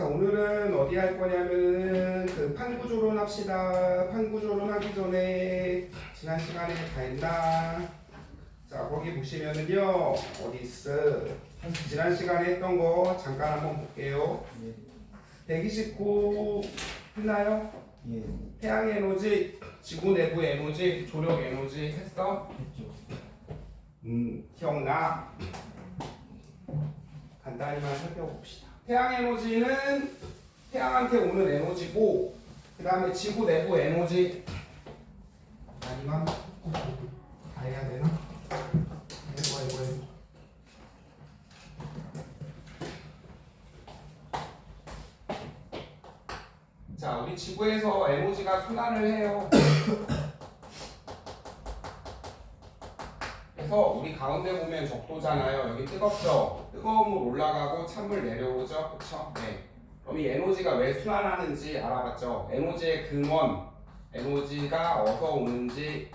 자, 오늘은 어디 할 거냐면은 그 판구조론 합시다. 판구조론 하기 전에 지난 시간에 다 했나? 자, 거기 보시면은요, 어디 있어? 지난 시간에 했던 거 잠깐 한번 볼게요. 129 했나요? 예, 태양 에너지, 지구 내부 에너지, 조력 에너지 했어? 했죠. 기억나? 간단히만 살펴봅시다. 태양 에너지는 태양한테 오는 에너지고, 그 다음에 지구 내부 에너지 아니면 다 해야 되나? 아이고. 자, 우리 지구에서 에너지가 순환을 해요. 그래서 우리 가운데 보면 적도잖아요. 여기 뜨겁죠? 뜨거운 물 올라가고 찬물 내려오죠? 그쵸? 네. 그럼 이 에너지가 왜 순환하는지 알아봤죠? 에너지의 근원, 에너지가 어디서 오는지.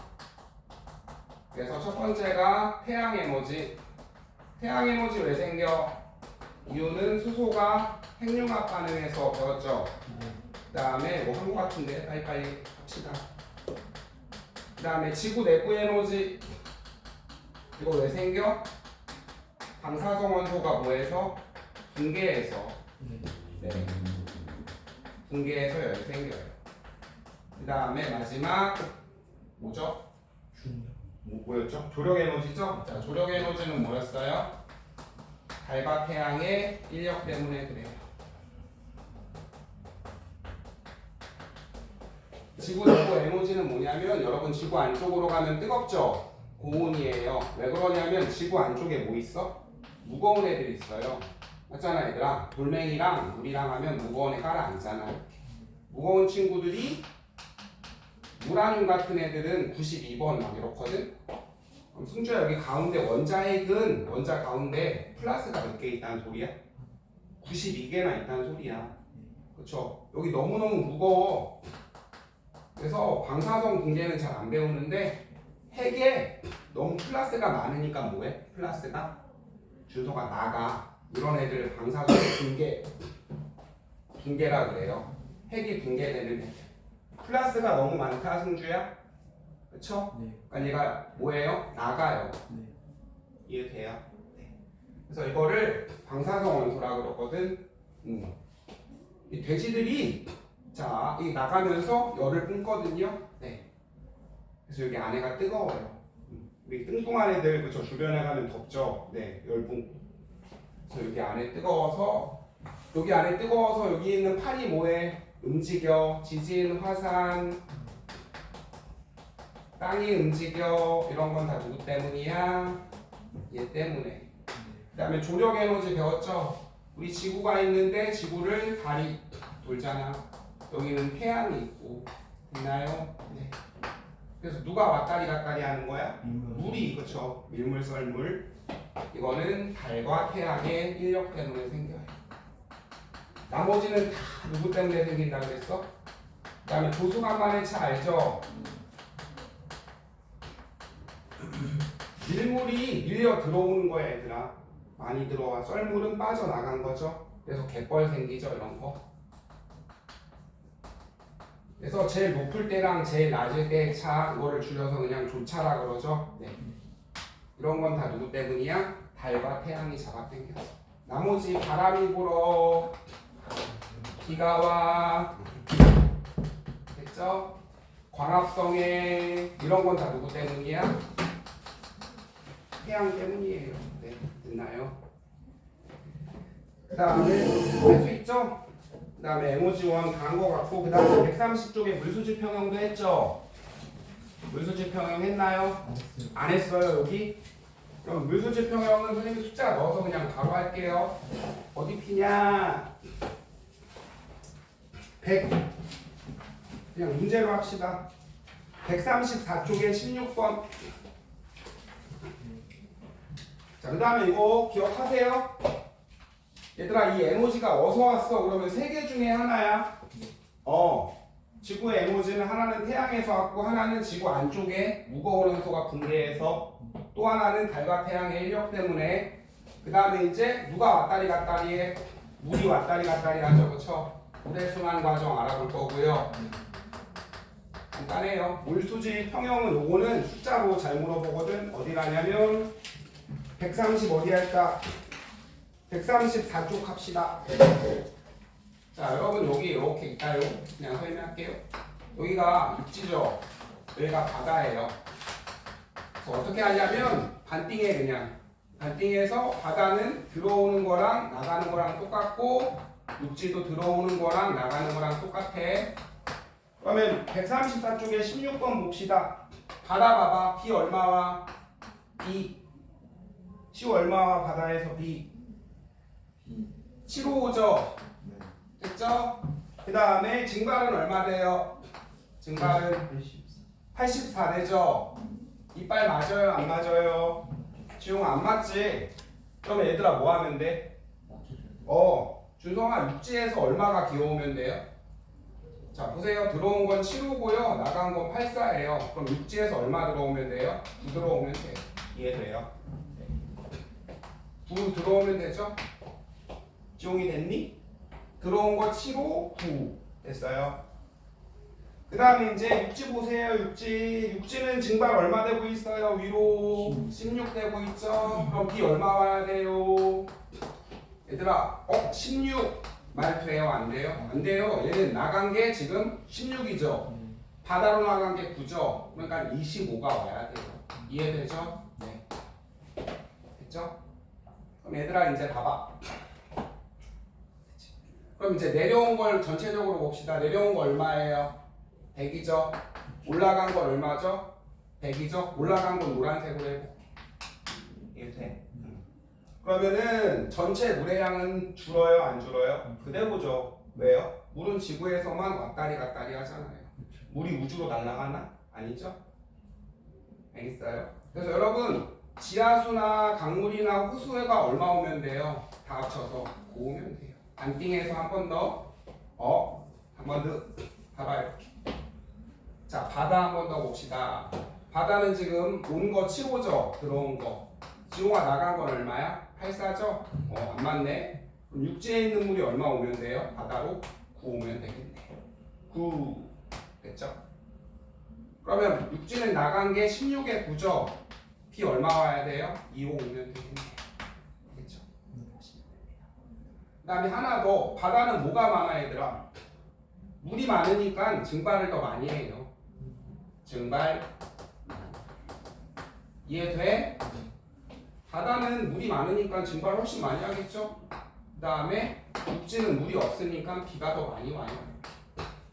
그래서 첫 번째가 태양 에너지. 태양 에너지 왜 생겨? 이유는 수소가 핵융합 반응해서 배웠죠? 그 다음에 뭐 한 것 같은데 빨리빨리 합시다. 그 다음에 지구 내부 에너지. 이거 왜 생겨? 방사성 원소가 뭐해서? 붕괴해서. 네. 붕괴해서 열이 생겨요. 그 다음에 마지막 뭐죠? 뭐였죠? 조력 에너지죠? 자, 조력 에너지는 뭐였어요? 달과 태양의 인력 때문에 그래요. 지구 내부 에너지는 뭐냐면 여러분 지구 안쪽으로 가면 뜨겁죠? 고온이에요. 왜 그러냐면 지구 안쪽에 뭐 있어? 무거운 애들이 있어요. 맞잖아 얘들아. 돌멩이랑 물이랑 하면 무거운 애 깔아앉잖아. 무거운 친구들이 우라늄 같은 애들은 92번 막 이렇거든. 그럼 승주야 여기 가운데 원자핵은 원자 가운데 플러스가 몇 개 있다는 소리야? 92개나 있다는 소리야. 그쵸? 여기 너무너무 무거워. 그래서 방사성 붕괴는 잘 안 배우는데 핵에 너무 플러스가 많으니까 뭐해? 플러스가 준소가 나가. 이런 애들 방사성 붕괴라 그래요. 핵이 붕괴되는 애들. 플러스가 너무 많다 승주야. 그쵸? 네. 그러니까 얘가 뭐예요? 나가요. 네. 이해돼요? 네. 그래서 이거를 방사성 원소라 그러거든. 이 돼지들이 자, 이 나가면서 열을 뿜거든요. 네. 그래서 여기 안에가 뜨거워요. 우리 뚱뚱한 애들 그쵸 주변에 가면 덥죠. 네, 열분. 그래서 여기 안에 뜨거워서 여기 있는 팔이 뭐해? 움직여. 지진, 화산, 땅이 움직여. 이런 건 다 누구 때문이야? 얘 때문에. 그다음에 조력 에너지 배웠죠? 우리 지구가 있는데 지구를 달이 돌잖아. 여기는 태양이 있고 있나요? 네. 그래서 누가 왔다리 갔다리 하는 거야? 물이. 그쵸? 밀물 썰물. 이거는 달과 태양의 인력 때문에 생겨요. 나머지는 다 누구 때문에 생긴다고 그랬어? 그 다음에 조수간만의 차 알죠? 밀물이 밀려 들어오는 거야 얘들아. 많이 들어와. 썰물은 빠져나간 거죠. 그래서 갯벌 생기죠 이런 거. 그래서 제일 높을 때랑 제일 낮을 때 차 이거를 줄여서 그냥 조차라 그러죠. 네. 이런 건 다 누구 때문이야? 달과 태양이 잡아당겨서. 나머지 바람이 불어, 비가 와, 됐죠? 광합성에 이런 건 다 누구 때문이야? 태양 때문이에요. 네, 됐나요? 그 다음에 할 수 있죠? 그 다음에 에너지원 다 한 것 같고, 그 다음에 130쪽에 물수지 평형도 했죠? 물수지 평형 했나요? 안 했어요 여기? 그럼 물수지 평형은 선생님 숫자 넣어서 그냥 바로 할게요. 어디 피냐? 100. 그냥 문제로 합시다. 134쪽에 16번. 자, 그 다음에 이거 기억하세요? 얘들아 이 에너지가 어디서 왔어? 그러면 세 개 중에 하나야. 지구의 에너지는 하나는 태양에서 왔고 하나는 지구 안쪽에 무거운 원소가 붕괴해서 또 하나는 달과 태양의 인력 때문에. 그 다음에 이제 누가 왔다리 갔다리 해? 물이 왔다리 갔다리 하죠, 그쵸? 물의 순환 과정 알아볼 거고요. 간단해요. 물수지 평형은 요거는 숫자로 잘 물어보거든. 어디 가냐면 130 어디 할까? 134쪽 합시다. 자, 여러분 여기 이렇게 있다요. 그냥 설명할게요. 여기가 육지죠. 여기가 바다예요. 그래서 어떻게 하냐면 반띵해 그냥. 반띵해서 바다는 들어오는 거랑 나가는 거랑 똑같고 육지도 들어오는 거랑 나가는 거랑 똑같아. 그러면 134쪽에 16번 봅시다. 바다 봐봐. B 얼마와 B. C 얼마와 바다에서 B. 755죠. 됐죠? 그 다음에 증발은 얼마 돼요? 증발은 84 되죠? 이빨 맞아요? 안 맞아요? 지용 안 맞지? 그럼 얘들아 뭐 하면 돼? 준성아 육지에서 얼마가 기어오면 돼요? 자 보세요. 들어온 건 7호고요. 나간 건 84예요. 그럼 육지에서 얼마 들어오면 돼요? 9 들어오면 돼요. 이해돼요? 9 들어오면 되죠? 지용이 됐니? 들어온 거 7호 9 됐어요. 그 다음에 이제 육지 보세요. 육지는 증발 얼마 되고 있어요? 위로 16 되고 있죠. 그럼 B 얼마 와야 돼요? 얘들아 16 말 돼요? 안 돼요? 안 돼요. 얘는 나간 게 지금 16이죠. 바다로 나간 게 9죠. 그러니까 25가 와야 돼요. 이해되죠? 네. 됐죠? 그럼 얘들아 이제 봐봐. 그럼 이제 내려온 걸 전체적으로 봅시다. 내려온 거 얼마예요? 100이죠. 올라간 건 얼마죠? 100이죠. 올라간 건 노란색으로 해보. 이해돼? 그러면은 전체 물의 양은 줄어요? 안 줄어요? 그대로죠. 왜요? 물은 지구에서만 왔다리 갔다리 하잖아요. 물이 우주로 날아가나? 아니죠? 알겠어요? 그래서 여러분 지하수나 강물이나 호수가 얼마 오면 돼요? 다 합쳐서 9 오면 돼요. 반띵해서 한 번 더. 한 번 더. 봐봐요. 자, 바다 한 번 더 봅시다. 바다는 지금 온 거 7호죠? 들어온 거. 지호가 나간 건 얼마야? 84죠? 안 맞네. 그럼 육지에 있는 물이 얼마 오면 돼요? 바다로 9 오면 되겠네. 9 됐죠? 그러면 육지는 나간 게 16에 9죠? B 얼마 와야 돼요? 25 오면 되겠네. 됐죠? 그 다음에 하나 더. 바다는 뭐가 많아 얘들아? 물이 많으니까 증발을 더 많이 해요. 증발. 이해돼? 바다는 물이 많으니까 증발 훨씬 많이 하겠죠? 그 다음에 육지는 물이 없으니까 비가 더 많이 와요.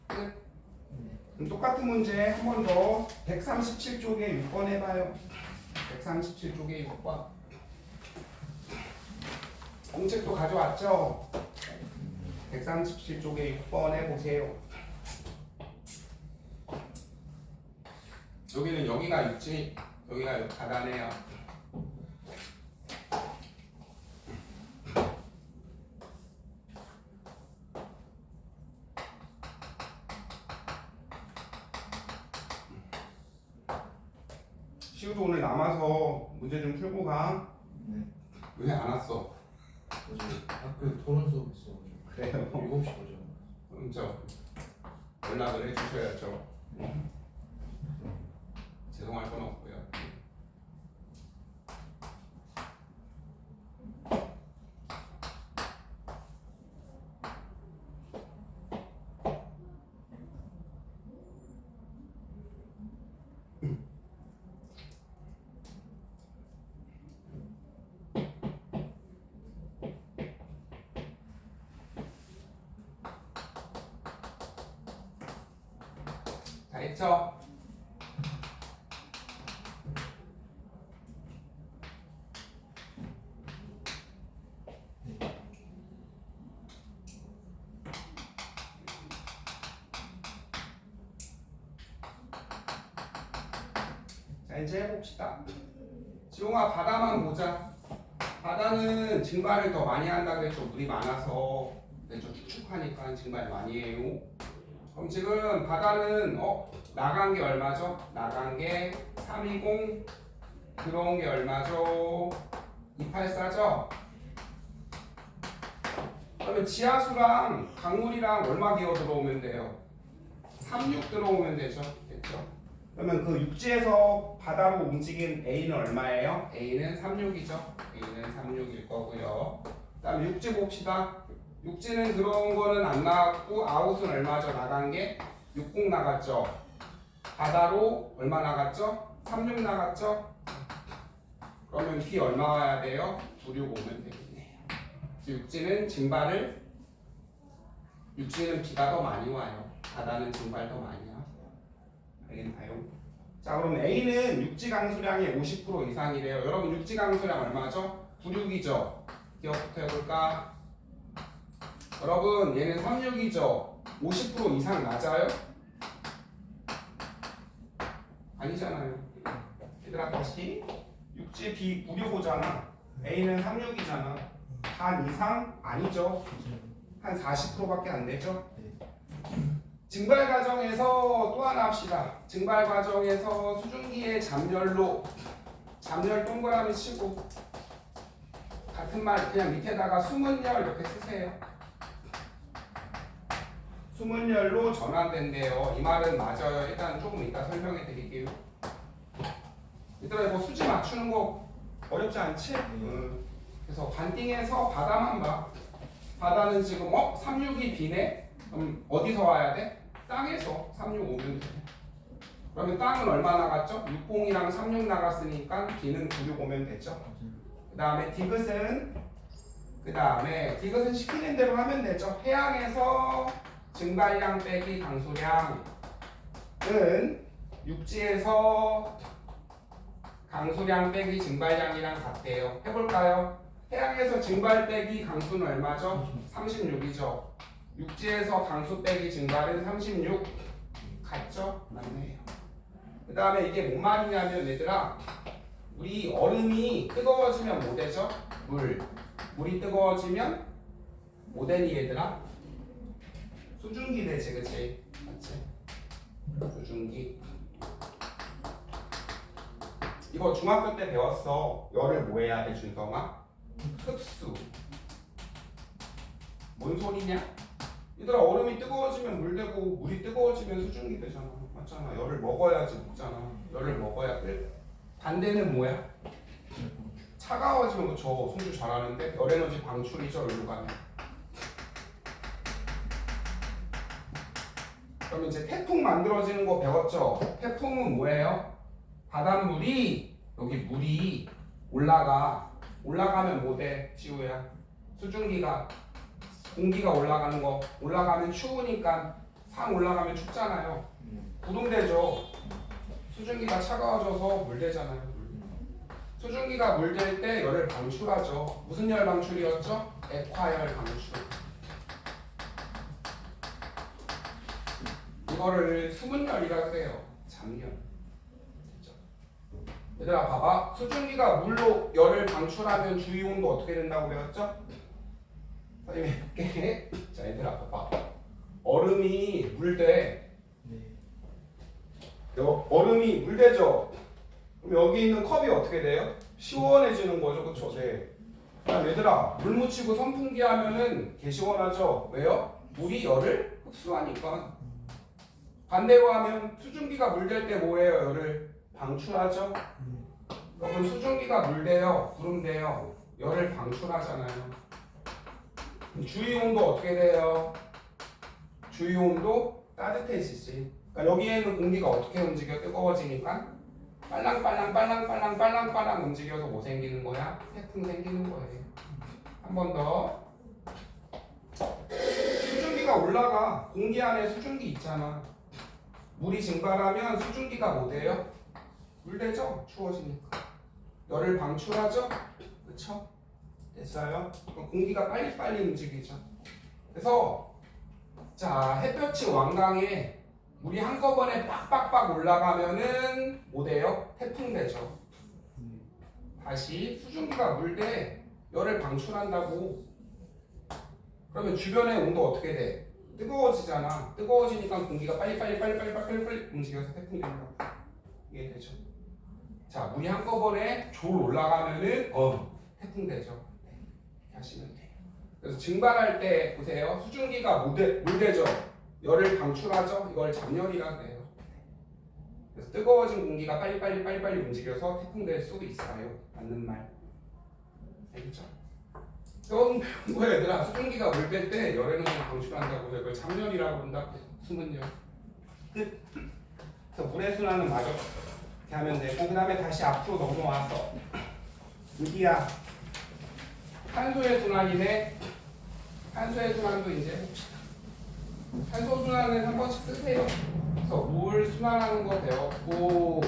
그럼 똑같은 문제 한 번 더 137쪽에 6번 해봐요. 137쪽에 6번. 공책도 가져왔죠? 137쪽에 6번 해보세요. 여기는 여기가 육지, 여기가 바다네요. 시우도 오늘 남아서 문제 좀 풀고 가. 네. 왜 안 왔어? 어제 학교에 토론 수업 있어가지고 그래요? 7시 오죠. 그럼 연락을 해주셔야죠. 죄송할 건 없고요. 다 했죠? 자 이제 해봅시다. 지용아 바다만 보자. 바다는 증발을 더 많이 한다 그랬죠. 물이 많아서 좀 축축하니까 증발 많이 해요. 그럼 지금 바다는 나간 게 얼마죠? 나간 게 320, 들어온 게 얼마죠? 284죠? 그러면 지하수랑 강물이랑 얼마 기어 들어오면 돼요? 36 들어오면 되죠. 됐죠? 그러면 그 육지에서 바다로 움직인 A는 얼마예요? A는 36이죠. A는 36일 거고요. 그다음에 육지 봅시다. 육지는 들어온 거는 안 나갔고 아웃은 얼마죠? 나간 게 60 나갔죠. 바다로 얼마 나갔죠? 36 나갔죠. 그러면 B 얼마 와야 돼요? 96 오면 되겠네요. 그래서 육지는 비가 더 많이 와요. 바다는 증발 더 많이 와요. 알겠나요? 자, 그럼 A는 육지 강수량의 50% 이상이래요. 여러분 육지 강수량 얼마죠? 96이죠. 기억부터 해볼까? 여러분 얘는 36이죠. 50% 이상 낮아요? 아니잖아요. 얘들아 다시 육지 B 96오잖아. A는 36이잖아. 반 이상 아니죠. 한 40%밖에 안 되죠. 증발 과정에서 또 하나 합시다. 증발 과정에서 수증기의 잠열 동그라미 치고 같은 말 그냥 밑에다가 숨은열 이렇게 쓰세요. 숨은열로 전환된대요. 이 말은 맞아요. 일단 조금 이따 설명해 드릴게요. 얘들아 이거 수지 맞추는 거 어렵지 않지? 그래서 반띵해서 바다만 봐. 바다는 지금 36이 B네? 그럼 어디서 와야 돼? 땅에서 36 오면 돼. 그러면 땅은 얼마 나갔죠? 60이랑 36 나갔으니까 B는 96 오면 되죠. 그 다음에 디귿은 시키는 대로 하면 되죠. 해양에서 증발량 빼기 강수량은 육지에서 강수량 빼기 증발량이랑 같대요. 해볼까요? 해양에서 증발 빼기 강수는 얼마죠? 36이죠. 육지에서 강수 빼기 증발은 36 같죠? 맞네요. 그 다음에 이게 뭔 말이냐면 얘들아 우리 얼음이 뜨거워지면 뭐 되죠? 물이 뜨거워지면 뭐 되니 얘들아? 수증기 되지 그치? 맞지? 수증기 이거 중학교 때 배웠어. 열을 뭐 해야 돼 준성아? 흡수. 뭔 소리냐? 얘들아 얼음이 뜨거워지면 물 되고 물이 뜨거워지면 수증기 되잖아. 맞잖아. 열을 먹어야지 먹잖아. 열을 먹어야 끓. 반대는 뭐야? 차가워지면 그쵸. 손주 잘하는데 열에너지 방출이죠. 여기로 가면. 그럼 이제 태풍 만들어지는 거 배웠죠? 태풍은 뭐예요? 바닷물이 여기 물이 올라가면 뭐 돼? 지우야 수증기가 공기가 올라가면 추우니까 상 올라가면 춥잖아요. 구름되죠. 수증기가 차가워져서 물되잖아요. 수증기가 물될 때 열을 방출하죠. 무슨 열 방출이었죠? 액화열 방출. 이거를 수문열이라고 해요. 잠열. 얘들아 봐봐. 수증기가 물로 열을 방출하면 주위온도 어떻게 된다고 배웠죠? 선생님이 해볼게. 자 얘들아 봐봐. 얼음이 물돼. 얼음이 물되죠? 그럼 여기 있는 컵이 어떻게 돼요? 시원해지는 거죠. 그쵸? 네. 그럼 얘들아 물 묻히고 선풍기 하면은 개 시원하죠? 왜요? 물이 열을 흡수하니까. 반대로 하면 수증기가 물될 때 뭐예요? 열을 방출하죠? 그럼 수증기가 물돼요? 구름돼요? 열을 방출하잖아요. 주위 온도 어떻게 돼요? 주위 온도 따뜻해지지. 그러니까 여기에 있는 공기가 어떻게 움직여? 뜨거워지니까 빨랑빨랑 움직여서 뭐 생기는 거야? 태풍 생기는 거예요. 한 번 더. 수증기가 올라가. 공기 안에 수증기 있잖아. 물이 증발하면 수증기가 뭐 돼요? 물되죠? 추워지니까. 열을 방출하죠? 그쵸? 됐어요? 공기가 빨리빨리 움직이죠. 그래서 자 햇볕이 완강해 물이 한꺼번에 빡빡빡 올라가면은 뭐 돼요? 태풍 되죠. 다시 수증기가 물대 열을 방출한다고. 그러면 주변의 온도 어떻게 돼? 뜨거워지잖아. 뜨거워지니까 공기가 빨리빨리 움직여서 태풍이 된다고. 이게 되죠. 자 물이 한꺼번에 졸 올라가면은 태풍 되죠. 네, 하시면 돼요. 그래서 증발할 때 보세요. 수증기가 물대죠. 열을 방출하죠. 이걸 잠열이라고 해요. 그래서 뜨거워진 공기가 빨리빨리 움직여서 태풍될 수도 있어요. 맞는 말. 알겠죠? 처음 배운 거야 얘들아. 수증기가 물댈 때 열에너지를 방출한다고 해서 이걸 잠열이라고 한다고 해요. 숨은 열. 끝. 그래서 물의 순환은 맞아. 이렇게 하면 되고 그 다음에 다시 앞으로 넘어와서 여기야. 탄소의 순환이네. 탄소의 순환도 이제 봅시다. 탄소 순환은 한 번씩 쓰세요. 그래서 물 순환하는 거 배웠고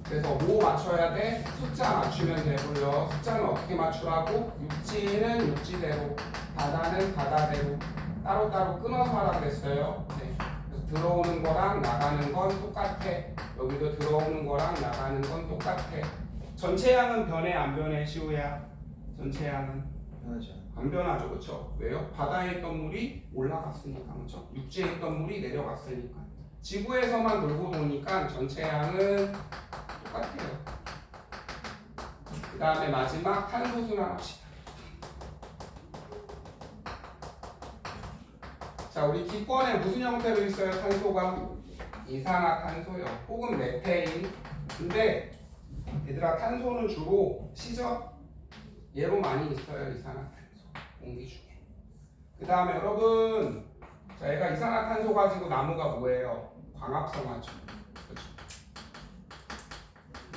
그래서 뭐 맞춰야 돼? 숫자 맞추면 되고요. 숫자는 어떻게 맞추라고? 육지는 육지대로, 바다는 바다대로 따로따로 끊어서 하라 그랬어요. 네. 그래서 들어오는 거랑 나가는 건 똑같아. 여기도 들어오는 거랑 나가는 건 똑같아. 전체 양은 변해 안 변해 시우야? 전체 양은 편하지 않아. 안 변하죠, 그렇죠? 왜요? 바다에 있던 물이 올라갔으니까, 그렇죠? 육지에 있던 물이 내려갔으니까. 지구에서만 돌고 도니까 전체 양은 똑같아요. 그 다음에 마지막 탄소 순환합시다. 자, 우리 기권에 무슨 형태로 있어요? 탄소가 이산화탄소요. 혹은 메테인. 근데 얘들아 탄소는 주로 시저 얘로 많이 있어요. 이산화탄소 공기 중에. 그 다음에 여러분, 자 얘가 이산화탄소 가지고 나무가 뭐예요? 광합성하죠. 그렇죠?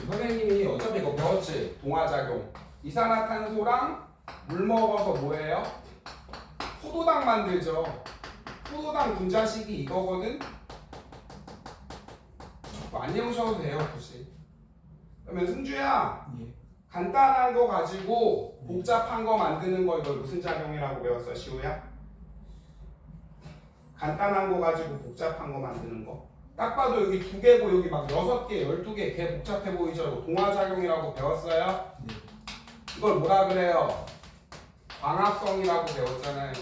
선생님이 어차피 이거 배웠지? 동화작용. 이산화탄소랑 물 먹어서 뭐예요? 포도당 만들죠. 포도당 분자식이 이거거든? 안 외우셔도 돼요, 굳이. 그러면 승주야, 예. 간단한 거 가지고 복잡한 거 만드는 거 이거 무슨 작용이라고 배웠어, 시우야? 간단한 거 가지고 복잡한 거 만드는 거. 딱 봐도 여기 2개고 여기 막 6개, 12개 개 복잡해 보이죠? 동화작용이라고 배웠어요? 네. 이걸 뭐라 그래요? 광합성이라고 배웠잖아요.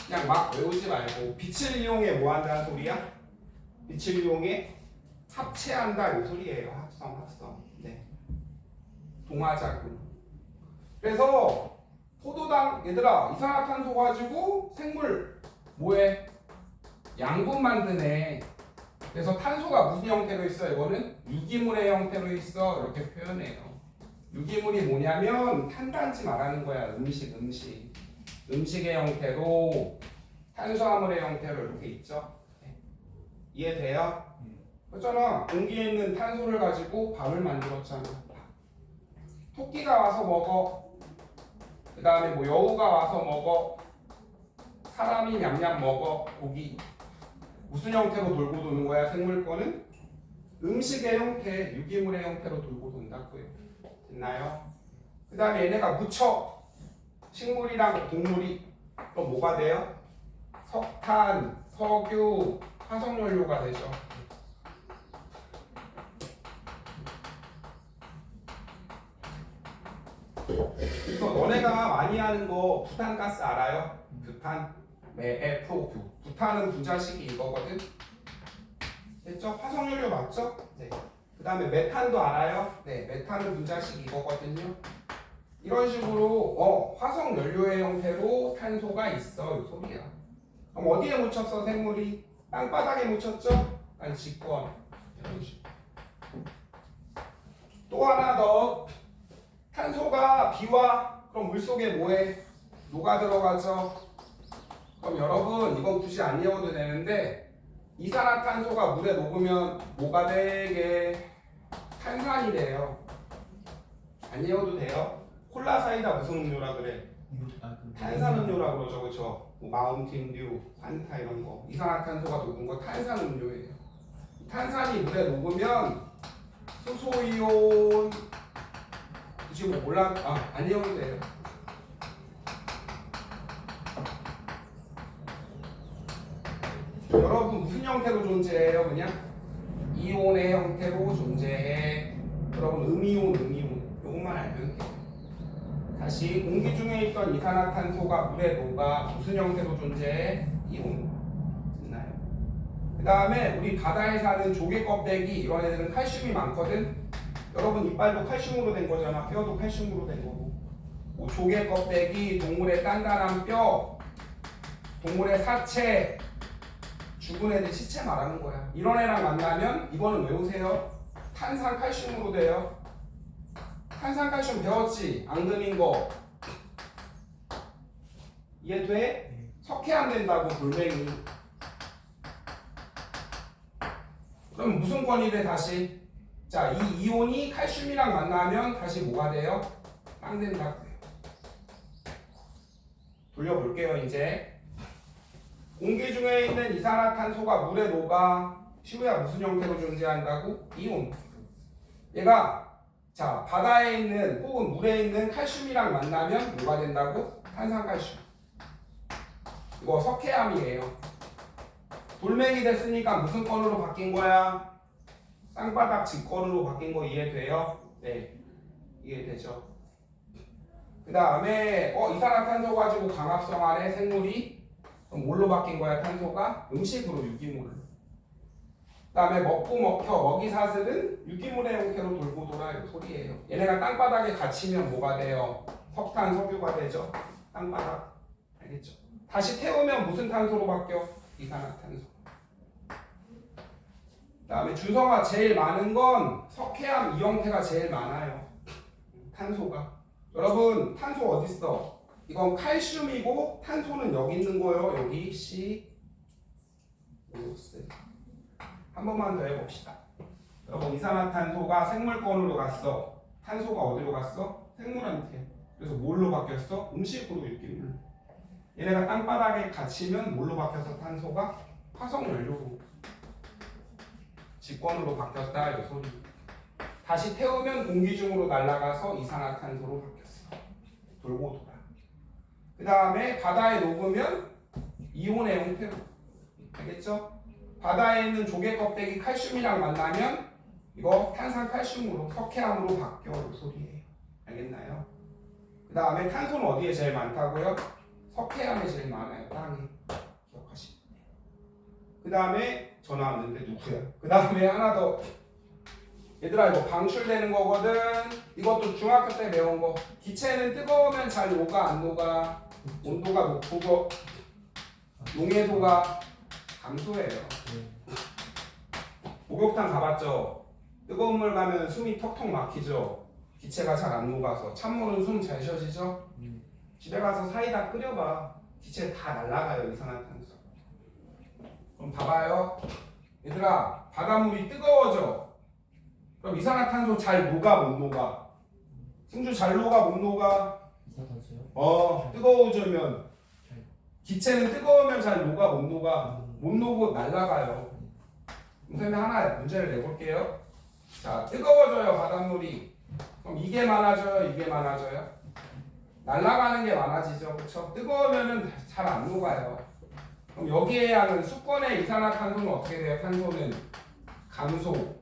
그냥 막 외우지 말고 빛을 이용해 뭐 한다는 소리야? 빛을 이용해 합체한다 이 소리예요. 합성. 네. 동화작용. 그래서 포도당 얘들아 이산화탄소 가지고 생물 뭐해? 양분 만드네. 그래서 탄소가 무슨 형태로 있어? 이거는 유기물의 형태로 있어. 이렇게 표현해요. 유기물이 뭐냐면 탄단지 말하는 거야. 음식의 형태로 탄수화물의 형태로 이렇게 있죠. 네. 이해돼요? 그렇잖아. 공기에 있는 탄소를 가지고 밥을 만들었잖아. 토끼가 와서 먹어. 그 다음에 뭐 여우가 와서 먹어. 사람이 냠냠 먹어. 고기. 무슨 형태로 돌고 도는 거야? 생물권은 음식의 형태, 유기물의 형태로 돌고 돈다고요. 됐나요? 그 다음에 얘네가 묻혀. 식물이랑 동물이 또 뭐가 돼요? 석탄, 석유, 화석연료가 되죠. 그래서 너네가 많이 하는 거 부탄가스 알아요? 부탄, MEF, 부탄은 분자식이 이거거든. 됐죠? 화석연료 맞죠? 네. 그 다음에 메탄도 알아요? 네, 메탄은 분자식이 이거거든요. 이런 식으로 화석연료의 형태로 탄소가 있어 이 소리야. 그럼 어디에 묻혔어 생물이? 땅바닥에 묻혔죠? 아니 직권. 이런 식으로. 또 하나 더. 탄소가 비와 그럼 물속에 뭐해? 녹아 들어가죠. 그럼 여러분 이건 굳이 안 외워도 되는데 이산화탄소가 물에 녹으면 뭐가 되게 탄산이 돼요. 안 외워도 돼요. 콜라 사이다 무슨 음료라 그래? 탄산음료라 그러죠, 그렇죠? 뭐 마운틴듀, 판타 이런 거 이산화탄소가 녹은 거 탄산음료예요. 탄산이 물에 녹으면 수소이온 지금 뭐 안 외워도 돼요. 여러분 무슨 형태로 존재해요? 그냥 이온의 형태로 존재해. 여러분 음이온 요것만 알면 돼요. 다시 공기 중에 있던 이산화탄소가 물에 녹아 무슨 형태로 존재해? 이온. 됐나요? 그 다음에 우리 바다에 사는 조개 껍데기 이런 애들은 칼슘이 많거든. 여러분 이빨도 칼슘으로 된 거잖아. 뼈도 칼슘으로 된 거고. 뭐 조개 껍데기, 동물의 단단한 뼈, 동물의 사체, 죽은 애들 시체 말하는 거야. 이런 애랑 만나면 이거는 외우세요. 탄산 칼슘으로 돼요. 탄산 칼슘 배웠지? 앙금인 거 이해돼? 석회암 된다고 돌멩이. 그럼 무슨 권이 돼 다시? 자, 이 이온이 칼슘이랑 만나면 다시 뭐가 돼요? 빵 된다고요. 돌려볼게요 이제. 공기 중에 있는 이산화탄소가 물에 녹아. 시우야 무슨 형태로 존재한다고? 이온. 얘가 자 바다에 있는 혹은 물에 있는 칼슘이랑 만나면 뭐가 된다고? 탄산칼슘. 이거 석회암이에요. 돌멩이 됐으니까 무슨 건으로 바뀐 거야? 땅바닥 직건으로 바뀐 거 이해돼요? 네, 이해되죠? 그 다음에 이산화탄소 가지고 광합성 안에 생물이 그럼 뭘로 바뀐 거야? 탄소가 음식으로 유기물로. 그 다음에 먹고 먹혀 먹이사슬은 유기물의 형태로 돌고 돌아 이 소리예요. 얘네가 땅바닥에 갇히면 뭐가 돼요? 석탄, 석유가 되죠. 땅바닥. 알겠죠? 다시 태우면 무슨 탄소로 바뀌어? 이산화탄소. 그 다음에 준서가 제일 많은 건 석회암 이 형태가 제일 많아요. 탄소가. 여러분 탄소 어딨어? 이건 칼슘이고 탄소는 여기 있는 거예요. 여기 C, O, C. 한 번만 더 해봅시다. 여러분 이산화탄소가 생물권으로 갔어. 탄소가 어디로 갔어? 생물한테. 그래서 뭘로 바뀌었어? 음식으로 유기물로. 얘네가 땅바닥에 갇히면 뭘로 바뀌어서 탄소가? 화석연료로. 직권으로 바뀌었다 이 소리. 다시 태우면 공기 중으로 날아가서 이산화탄소로 바뀌었어. 돌고 돌아. 그 다음에 바다에 녹으면 이온의 형태로. 알겠죠? 바다에 있는 조개 껍데기 칼슘이랑 만나면 이거 탄산칼슘으로 석회암으로 바뀌어 이 소리예요. 알겠나요? 그 다음에 탄소는 어디에 제일 많다고요? 석회암에 제일 많아요. 땅에. 기억하시면 돼요. 그 다음에 전화 왔는데 누구야? 그 다음에 하나 더. 얘들아 이거 방출되는 거거든. 이것도 중학교 때 배운 거. 기체는 뜨거우면 잘 녹아 안 녹아? 온도가 높고 용해도가 감소해요. 목욕탕 가봤죠? 뜨거운 물 가면 숨이 턱턱 막히죠? 기체가 잘 안 녹아서. 찬물은 숨 잘 쉬어지죠? 집에 가서 사이다 끓여봐. 기체 다 날아가요 이산화탄소. 그럼 봐봐요. 얘들아 바닷물이 뜨거워져. 그럼 이산화탄소 잘 녹아 못 녹아? 승주 잘 녹아 못 녹아? 이산화탄소요? 뜨거워지면 기체는 뜨거우면 잘 녹아 못 녹아? 못 녹고 날아가요. 선생님이 하나 문제를 내볼게요. 자 뜨거워져요 바닷물이. 그럼 이게 많아져요 이게 많아져요? 날아가는 게 많아지죠. 그쵸? 뜨거우면은 잘 안 녹아요. 그럼 여기에 하는 수권의 이산화탄소는 어떻게 돼요? 탄소는 감소.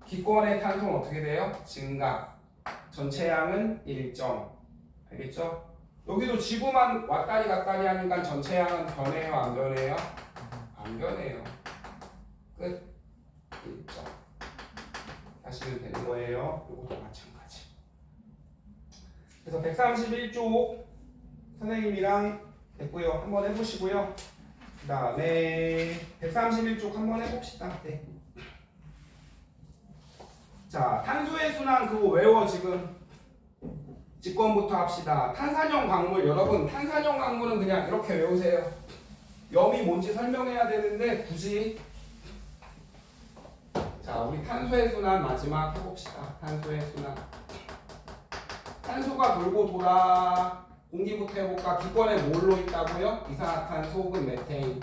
기권의 탄소는 어떻게 돼요? 증가. 전체 양은 일정. 알겠죠? 여기도 지구만 왔다리 갔다리 하니까 전체 양은 변해요 안 변해요? 안 변해요. 끝. 일정. 하시면 되는 거예요. 이것도 마찬가지. 그래서 131쪽 선생님이랑 됐고요. 한번 해보시고요. 그 다음에 131쪽 한번 해봅시다. 네. 자, 탄소의 순환 그거 외워 지금. 직권부터 합시다. 탄산형 광물 여러분 탄산형 광물은 그냥 이렇게 외우세요. 염이 뭔지 설명해야 되는데 굳이. 자, 우리 탄소의 순환 마지막 해봅시다. 탄소의 순환. 탄소가 돌고 돌아. 공기부터 해볼까? 기권에 뭘로 있다고요? 이산화탄소 혹은 메테인.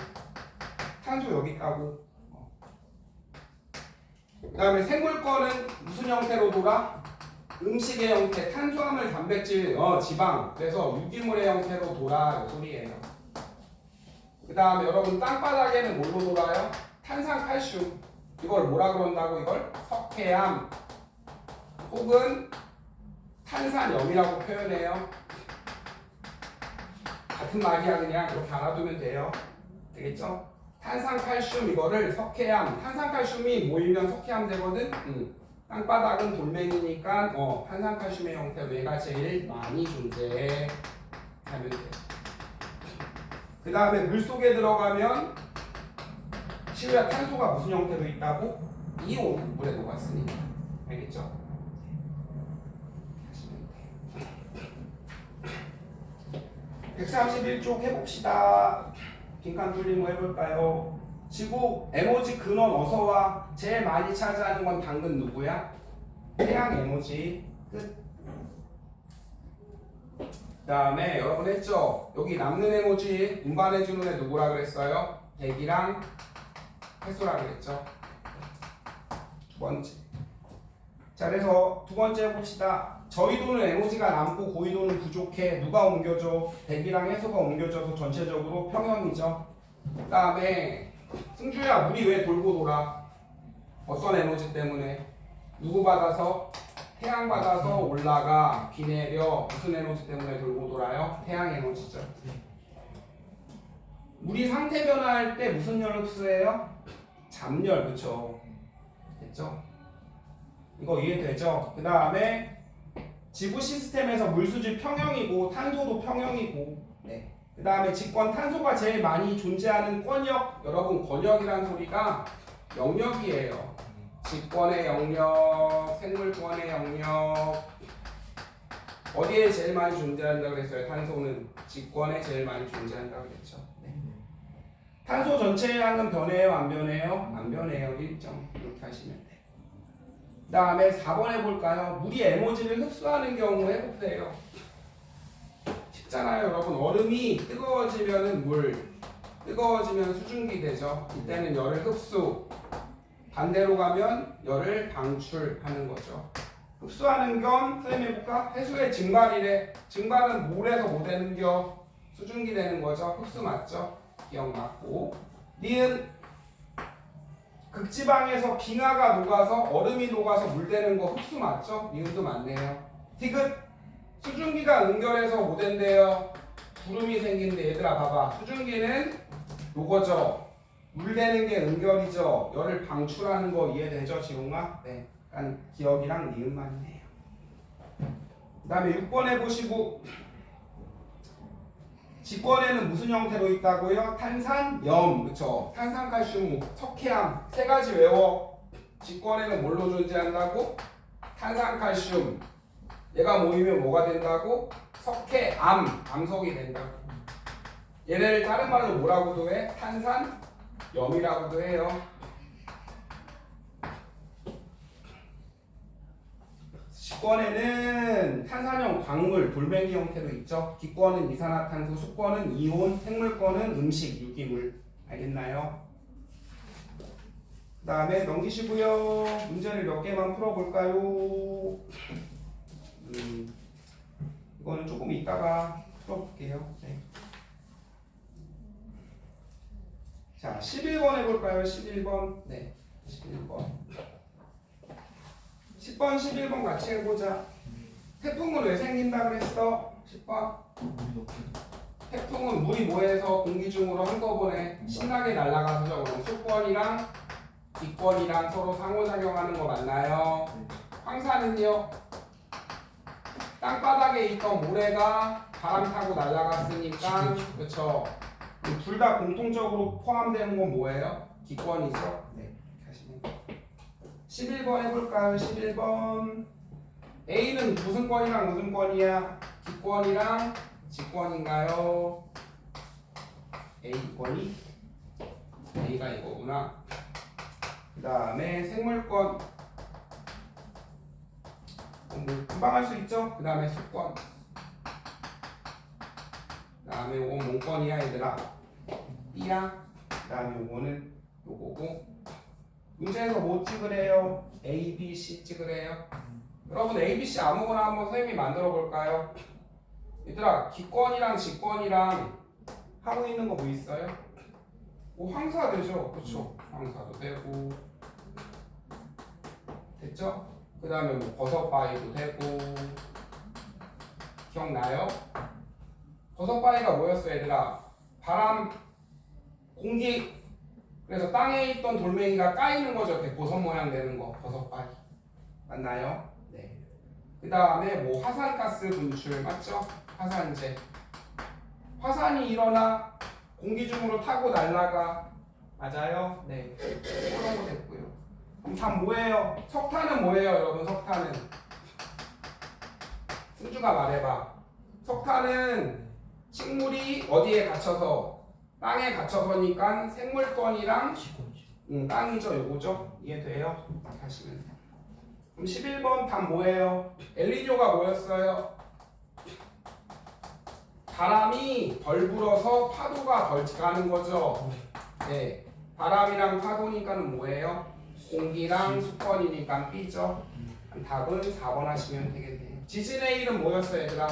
탄소 여기 있다고. 그 다음에 생물권은 무슨 형태로 돌아? 음식의 형태, 탄수화물, 단백질, 지방. 그래서 유기물의 형태로 돌아 이 소리예요. 그 다음에 여러분 땅바닥에는 뭘로 돌아요? 탄산칼슘. 이걸 뭐라 그런다고 이걸? 석회암 혹은 탄산염이라고 표현해요. 같은 말이야. 그냥 이렇게 알아두면 돼요. 되겠죠? 탄산칼슘 이거를 석회암. 탄산칼슘이 모이면 석회암 되거든. 땅바닥은 돌멩이니까 탄산칼슘의 형태 왜가 제일 많이 존재해 하면 돼. 그 다음에 물속에 들어가면 시우야 탄소가 무슨 형태로 있다고? 이온 물에 녹았으니까 알겠죠? 131쪽 해봅시다. 빈칸 뚫리고 해볼까요? 지구 에너지 근원 어서와 제일 많이 차지하는 건 당근 누구야? 태양 에너지 끝. 그 다음에 여러분 했죠? 여기 남는 에너지 운반해주는 애 누구라 그랬어요? 대기랑 해수라 그랬죠? 두 번째. 자, 그래서 두 번째 해봅시다. 저위도는 에너지가 남고 고위도는 부족해. 누가 옮겨줘? 대기랑 해수가 옮겨줘서 전체적으로 평형이죠. 그 다음에 승주야, 물이 왜 돌고 돌아? 어떤 에너지 때문에? 누구 받아서? 태양 받아서 올라가, 비 내려. 무슨 에너지 때문에 돌고 돌아요? 태양 에너지죠. 물이 상태 변화할 때 무슨 열 흡수해요? 잡열, 그쵸? 됐죠? 이거 이해되죠? 그 다음에 지구 시스템에서 물수지 평형이고 탄소도 평형이고, 네. 그 다음에 직권 탄소가 제일 많이 존재하는 권역, 여러분 권역이란 소리가 영역이에요. 직권의 영역, 생물권의 영역. 어디에 제일 많이 존재한다고 그랬어요? 탄소는 직권에 제일 많이 존재한다고 그랬죠. 네. 탄소 전체의 양은 변해요? 안 변해요? 안 변해요. 일정. 이렇게 하시면 돼요. 그 다음에 4번 해볼까요? 물이 에너지를 흡수하는 경우 해보세요. 쉽잖아요, 여러분. 얼음이 뜨거워지면은 물, 뜨거워지면 수증기 되죠. 이때는 열을 흡수. 반대로 가면 열을 방출하는 거죠. 흡수하는 겸 선생님 해볼까? 해수의 증발이래. 증발은 물에서 뭐 되는 겨? 수증기 되는 거죠. 흡수 맞죠? 기억났고. 니은 극지방에서 빙하가 녹아서 얼음이 녹아서 물 되는 거 흡수 맞죠? 니은도 맞네요. 디귿 수증기가 응결해서 뭐 된대요? 구름이 생긴대. 얘들아 봐봐. 수증기는 녹아져. 물 되는 게 응결이죠. 열을 방출하는 거 이해되죠, 지용아? 네. 약간 기억이랑 니은만 있네요. 그 다음에 6번 해보시고 직권에는 무슨 형태로 있다고요? 탄산, 염, 그쵸? 탄산칼슘, 석회암 세 가지 외워. 직권에는 뭘로 존재한다고? 탄산칼슘. 얘가 모이면 뭐가 된다고? 석회암, 암석이 된다고. 얘네를 다른 말로 뭐라고도 해? 탄산, 염이라고도 해요. 직권에는 탄산형 광물, 돌멩이 형태로 있죠. 기권은 이산화탄소, 수권은 이온, 생물권은 음식, 유기물. 알겠나요? 그 다음에 넘기시고요. 문제를 몇 개만 풀어볼까요? 이거는 조금 이따가 풀어볼게요. 네. 자, 11번 해볼까요? 11번. 네, 11번. 10번, 11번 같이 해보자. 태풍은 왜 생긴다 그랬어? 10번. 태풍은 물이 모여서 공기 중으로 한꺼번에 신나게 날아가서 그럼 수권이랑 기권이랑 서로 상호작용하는 거 맞나요? 황사는요? 땅바닥에 있던 모래가 바람 타고 날아갔으니까 그렇죠. 둘 다 공통적으로 포함되는 건 뭐예요? 기권이죠. 네, 하시면 11번 해볼까요? 11번. A는 무슨 권이랑 무슨 권이야? 기권이랑 직권인가요? A권이? A가 이거구나. 그 다음에 생물권. 금방 할 수 있죠? 그 다음에 수권. 그 다음에 요건 뭔권이야 얘들아? B랑 그 다음에 요거는 요거고. 문제에서 뭐 찍으래요? A, B, C 찍으래요? 여러분 A, B, C 아무거나 한번 선생님이 만들어 볼까요? 얘들아 기권이랑 직권이랑 하고 있는 거 뭐 있어요? 뭐 황사 되죠? 그렇죠? 황사도 되고 됐죠? 그 다음에 뭐 버섯바위도 되고 기억나요? 버섯바위가 뭐였어 얘들아? 바람, 공기. 그래서 땅에 있던 돌멩이가 까이는 거죠. 이렇게 버섯 모양 되는 거 버섯바위. 맞나요? 네. 그 다음에 뭐 화산가스 분출 맞죠? 화산재. 화산이 일어나 공기 중으로 타고 날아가. 맞아요? 네. 그런 거 됐고요. 그럼 답 뭐예요? 석탄은 뭐예요, 여러분? 석탄은 승주가 말해봐. 석탄은 식물이 어디에 갇혀서 땅에 갇혀서니까 생물권이랑 땅이죠, 요거죠? 이해돼요? 하시면 돼요. 그럼 11번 답 뭐예요? 엘니뇨가 뭐였어요? 바람이 덜 불어서 파도가 덜 가는 거죠. 네. 바람이랑 파도니까는 뭐예요? 공기랑 수건이니까 B죠. 답은 4번 하시면 되겠네요. 지진의 일은 뭐였어요, 얘들아?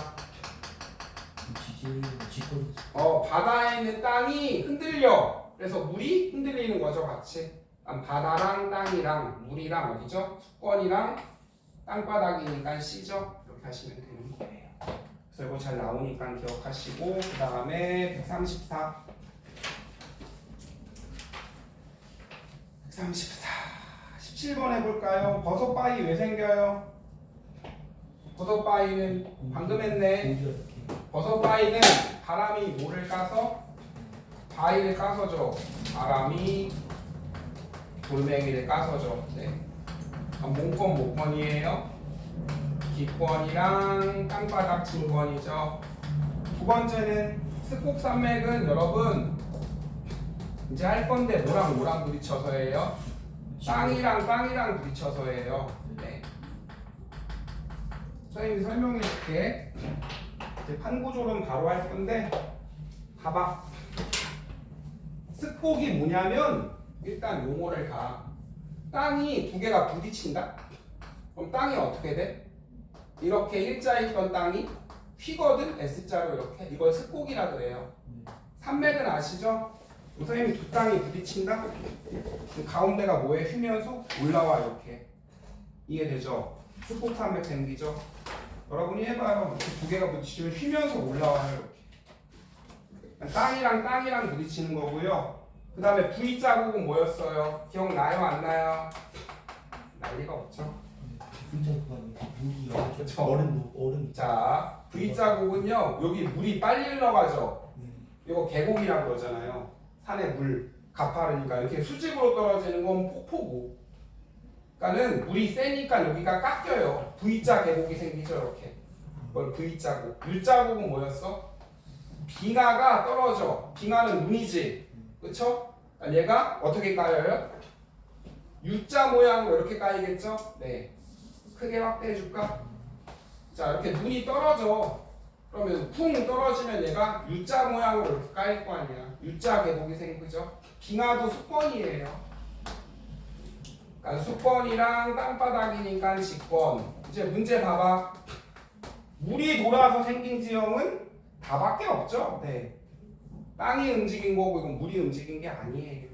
바다에 있는 땅이 흔들려. 그래서 물이 흔들리는 거죠, 같이. 바다랑 땅이랑 물이랑 어디죠? 수건이랑 땅바닥이니까 C죠. 이렇게 하시면 되는 거예요. 그래서 이거 잘 나오니까 기억하시고 그 다음에 134 17번 해볼까요? 버섯바위 왜 생겨요? 버섯바위는 방금 했네. 버섯바위는 바람이 뭐를 까서? 바위를 까서죠. 바람이 돌멩이를 까서죠. 네. 몸권 목권이에요. 기권이랑 땅바닥 진권이죠. 두 번째는 스폭산맥은 여러분 이제 할 건데 뭐랑 부딪혀서예요? 땅이랑 부딪혀서예요. 네. 선생님이 설명해 줄게. 이제 판구조론 바로 할 건데 봐봐. 스폭이 뭐냐면 일단 용어를 가. 땅이 두 개가 부딪힌다? 그럼 땅이 어떻게 돼? 이렇게 일자 있던 땅이 휘거든? S자로 이렇게. 이걸 스폭이라 그래요. 산맥은 아시죠? 선생님이 두 땅이 부딪힌다? 그 가운데가 뭐에 휘면서 올라와 이렇게. 이해되죠? 스폭 산맥 생기죠? 여러분이 해봐요. 이렇게 두 개가 부딪히면 휘면서 올라와요 이렇게. 땅이랑 부딪히는 거고요. 그 다음에 V 자국은 뭐였어요? 기억나요? 안 나요? 난리가 없죠? 그렇죠. 얼음. 자, V 자국은요. 여기 물이 빨리 흘러가죠. 이거 계곡이라고 그러잖아요. 산에 물 가파르니까 이렇게 수직으로 떨어지는 건 폭포고. 그러니까는 물이 세니까 여기가 깎여요. V자 계곡이 생기죠, 이렇게. 그걸 V 자국. U 자국은 뭐였어? 빙하가 떨어져. 빙하는 눈이지. 그쵸? 얘가 어떻게 까여요? U자 모양으로 이렇게 까이겠죠? 네. 크게 확대해 줄까? 자, 이렇게 눈이 떨어져. 그러면 쿵 떨어지면 얘가 U자 모양으로 이렇게 까일 거 아니야. U자 계곡이 생기죠? 빙하도 수권이에요. 그러니까 수권이랑 땅바닥이니까 직권. 이제 문제 봐봐. 물이 돌아서 생긴 지형은 다밖에 없죠? 네. 땅이 움직인 거고 이건 물이 움직인 게 아니에요.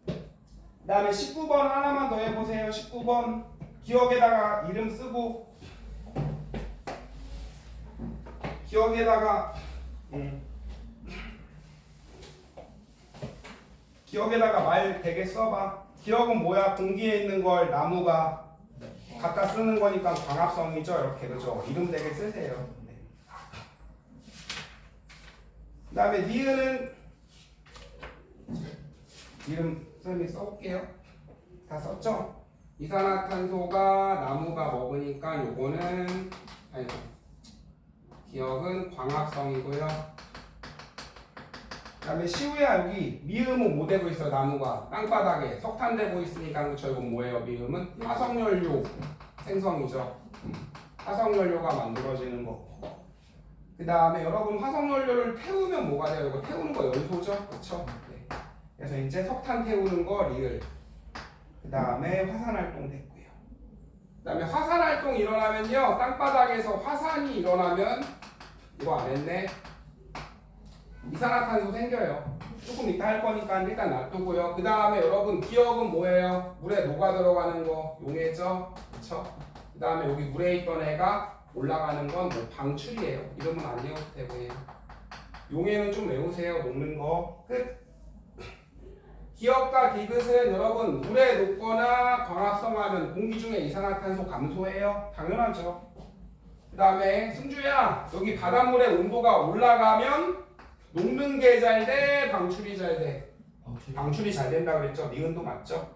그 다음에 19번 하나만 더 해보세요. 19번 기억에다가 이름 쓰고 기억에다가 말 되게 써봐. 기억은 뭐야? 공기에 있는 걸 나무가 갖다 쓰는 거니까 광합성이죠. 이렇게 그죠? 이름 되게 쓰세요. 그 다음에 니은은 이름 선생님이 써볼게요. 다 썼죠? 이산화탄소가 나무가 먹으니까 요거는 기억은 광합성이고요. 그 다음에 시우야 여기 미음은 뭐 되고 있어? 나무가 땅바닥에 석탄 되고 있으니까 그쵸? 이건 뭐예요? 미음은 화석연료 생성이죠. 화석연료가 만들어지는 거. 그 다음에 여러분 화석연료를 태우면 뭐가 돼요? 이거 태우는 거 연소죠? 그쵸? 네. 그래서 이제 석탄 태우는 거 리을. 그 다음에 화산활동 됐고요. 그 다음에 화산활동 일어나면요. 땅바닥에서 화산이 일어나면 이거 안 했네. 이산화탄소 생겨요. 조금 이따 할 거니까 일단 놔두고요. 그 다음에 여러분 기억은 뭐예요? 물에 녹아 들어가는 거 용해죠? 그쵸? 그 다음에 여기 물에 있던 애가 올라가는 건 뭐 방출이에요. 이름은 안 외워도 되고요. 용해는 좀 외우세요. 녹는 거. 끝. 기업과 디귿은 여러분 물에 녹거나 광합성하면 공기 중에 이산화탄소 감소해요. 당연하죠. 그 다음에 승주야 여기 바닷물의 온도가 올라가면 녹는 게 잘 돼? 방출이 잘 돼? 방출이 잘 된다 그랬죠? 니은도 맞죠?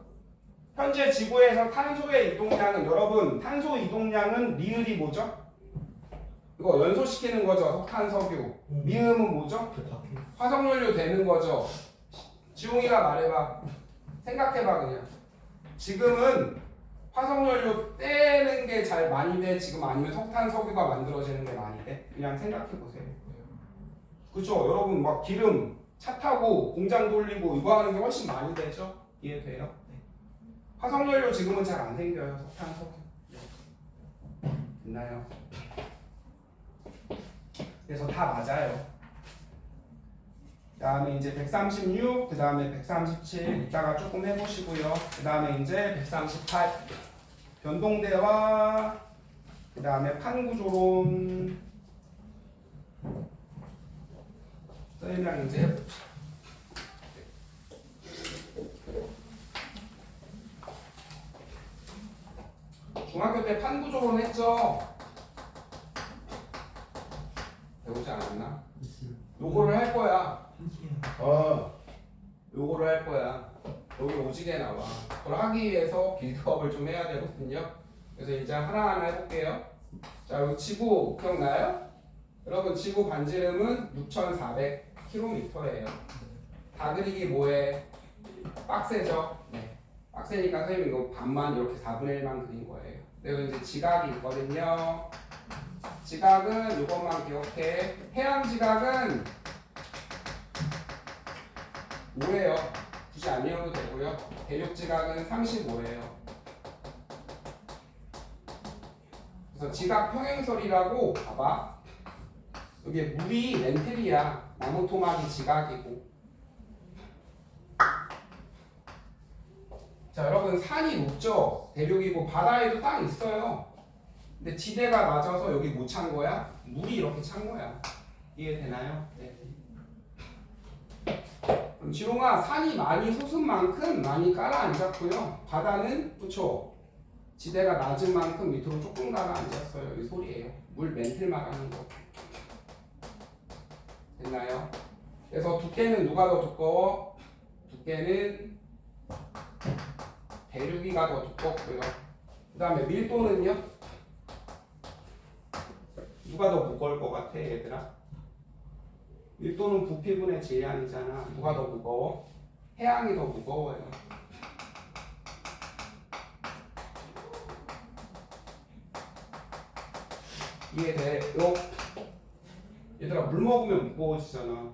현재 지구에서 탄소의 이동량은 여러분 탄소 이동량은 리을이 뭐죠? 이거 연소시키는 거죠. 석탄석유. 미음은 뭐죠? 화석연료 되는 거죠. 지웅이가 말해봐. 생각해봐 그냥. 지금은 화석연료 떼는 게 잘 많이 돼? 지금 아니면 석탄석유가 만들어지는 게 많이 돼? 그냥 생각해보세요. 그죠? 여러분 막 기름 차 타고 공장 돌리고 이거 하는 게 훨씬 많이 되죠? 이해돼요? 네. 화석연료 지금은 잘 안 생겨요. 석탄석유. 됐나요? 그래서 다 맞아요. 그 다음에 이제 136, 그 다음에 137 이따가 조금 해보시고요. 그 다음에 이제 138 변동대와 그 다음에 판구조론 설명 이제 해봅시다. 중학교 때 판구조론 했죠? 배우지 않았나? 요거를 할 거야. 요거를 할 거야. 여기 오지게 나와. 그걸 하기 위해서 빌드업을 좀 해야 되거든요. 그래서 이제 하나하나 해볼게요. 자, 여기 지구 기억나요? 여러분 지구 반지름은 6,400km예요. 다 그리기 뭐해? 빡세죠? 네. 빡세니까 선생님이 이거 반만 이렇게 4분의 1만 그린 거예요. 그리고 이제 지각이 있거든요. 지각은 이것만 기억해. 해양 지각은 5예요. 굳이 안 외워도 되고요. 대륙 지각은 35예요. 그래서 지각 평행설이라고 봐봐. 여기 물이 렌틀이야. 나무 토막이 지각이고. 자, 여러분 산이 높죠? 대륙이고 바다에도 땅 있어요. 근데 지대가 낮아서 여기 못 찬 거야? 물이 이렇게 찬 거야. 이해되나요? 네. 그럼 지롱아 산이 많이 솟은 만큼 많이 깔아앉았고요. 바다는 그쵸? 지대가 낮은 만큼 밑으로 조금 가라앉았어요. 이 소리예요. 물 멘틀 말하는 거. 됐나요? 그래서 두께는 누가 더 두꺼워? 두께는 대륙이가 더 두껍고요. 그 다음에 밀도는요? 누가 더 무거울 것 같아 얘들아? 밀도는 부피분의 질량이잖아. 누가 더 무거워? 해양이 더 무거워요. 이해돼요? 얘들아 물 먹으면 무거워지잖아.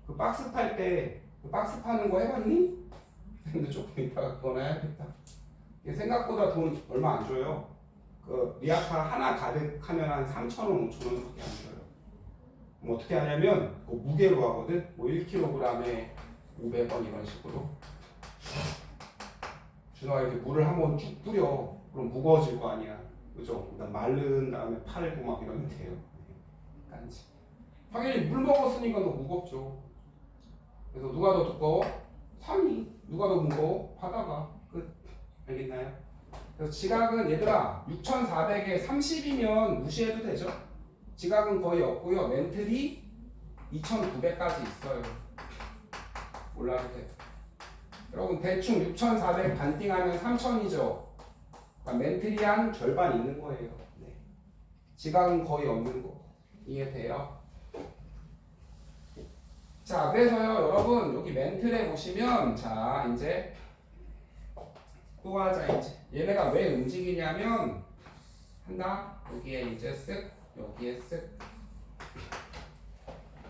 그 박스 팔 때 그 박스 파는 거 해봤니? 근데 조금 이따가 그거나 해야겠다. 이게 생각보다 돈 얼마 안 줘요. 그 리아카 하나 가득하면 한 3,000원, 5,000원밖에 안 줘요. 그럼 어떻게 하냐면 그 무게로 하거든. 뭐 1kg에 500원 이런 식으로. 준호가 이렇게 물을 한번 쭉 뿌려. 그럼 무거워질 거 아니야. 그죠? 그다음 마른 다음에 팔고 막 이러면 돼요. 간지. 당연히 물 먹었으니까 더 무겁죠. 그래서 누가 더 두꺼워? 산이. 누가 더 무거워? 바다가. 끝. 알겠나요? 그래서 지각은 얘들아 6,400에 30이면 무시해도 되죠? 지각은 거의 없고요. 멘틀이 2,900까지 있어요. 몰라도 돼. 여러분 대충 6,400 반띵하면 3,000이죠. 그러니까 멘틀이 한 절반 있는 거예요. 네. 지각은 거의 없는 거. 이해돼요? 자, 그래서요, 여러분 여기 멘틀에 보시면 자 이제 또 하자 이제. 얘네가 왜 움직이냐면 한다. 여기에 이제 쓱, 여기에 쓱.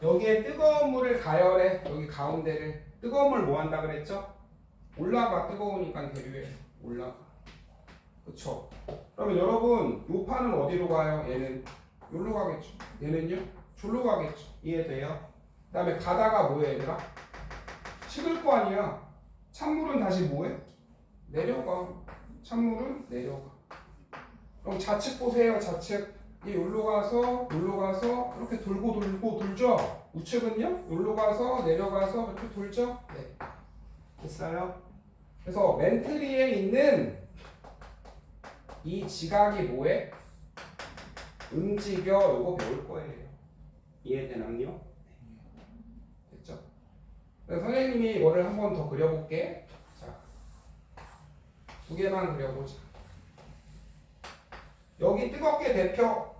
여기에 뜨거운 물을 가열해. 여기 가운데를 뜨거운 물 뭐 한다 그랬죠? 올라가. 뜨거우니까 대류에 올라가. 그쵸? 그러면 여러분 요 판은 어디로 가요? 얘는 여기로 가겠죠. 얘는요? 저로 가겠죠. 이해돼요? 그 다음에 가다가 뭐해 얘들아? 식을 거 아니야. 찬물은 다시 뭐해? 내려가. 찬물은 내려가. 그럼 좌측 보세요. 좌측. 이 여기로 가서 이렇게 돌고 돌죠. 우측은요? 여기로 가서 내려가서 이렇게 돌죠. 네. 됐어요? 그래서 멘트리에 있는 이 지각이 뭐해? 움직여. 이거 배울 거예요. 이해되나요? 됐죠? 그래서 선생님이 이거를 한 번 더 그려볼게. 자, 두 개만 그려보자. 여기 뜨겁게 데펴.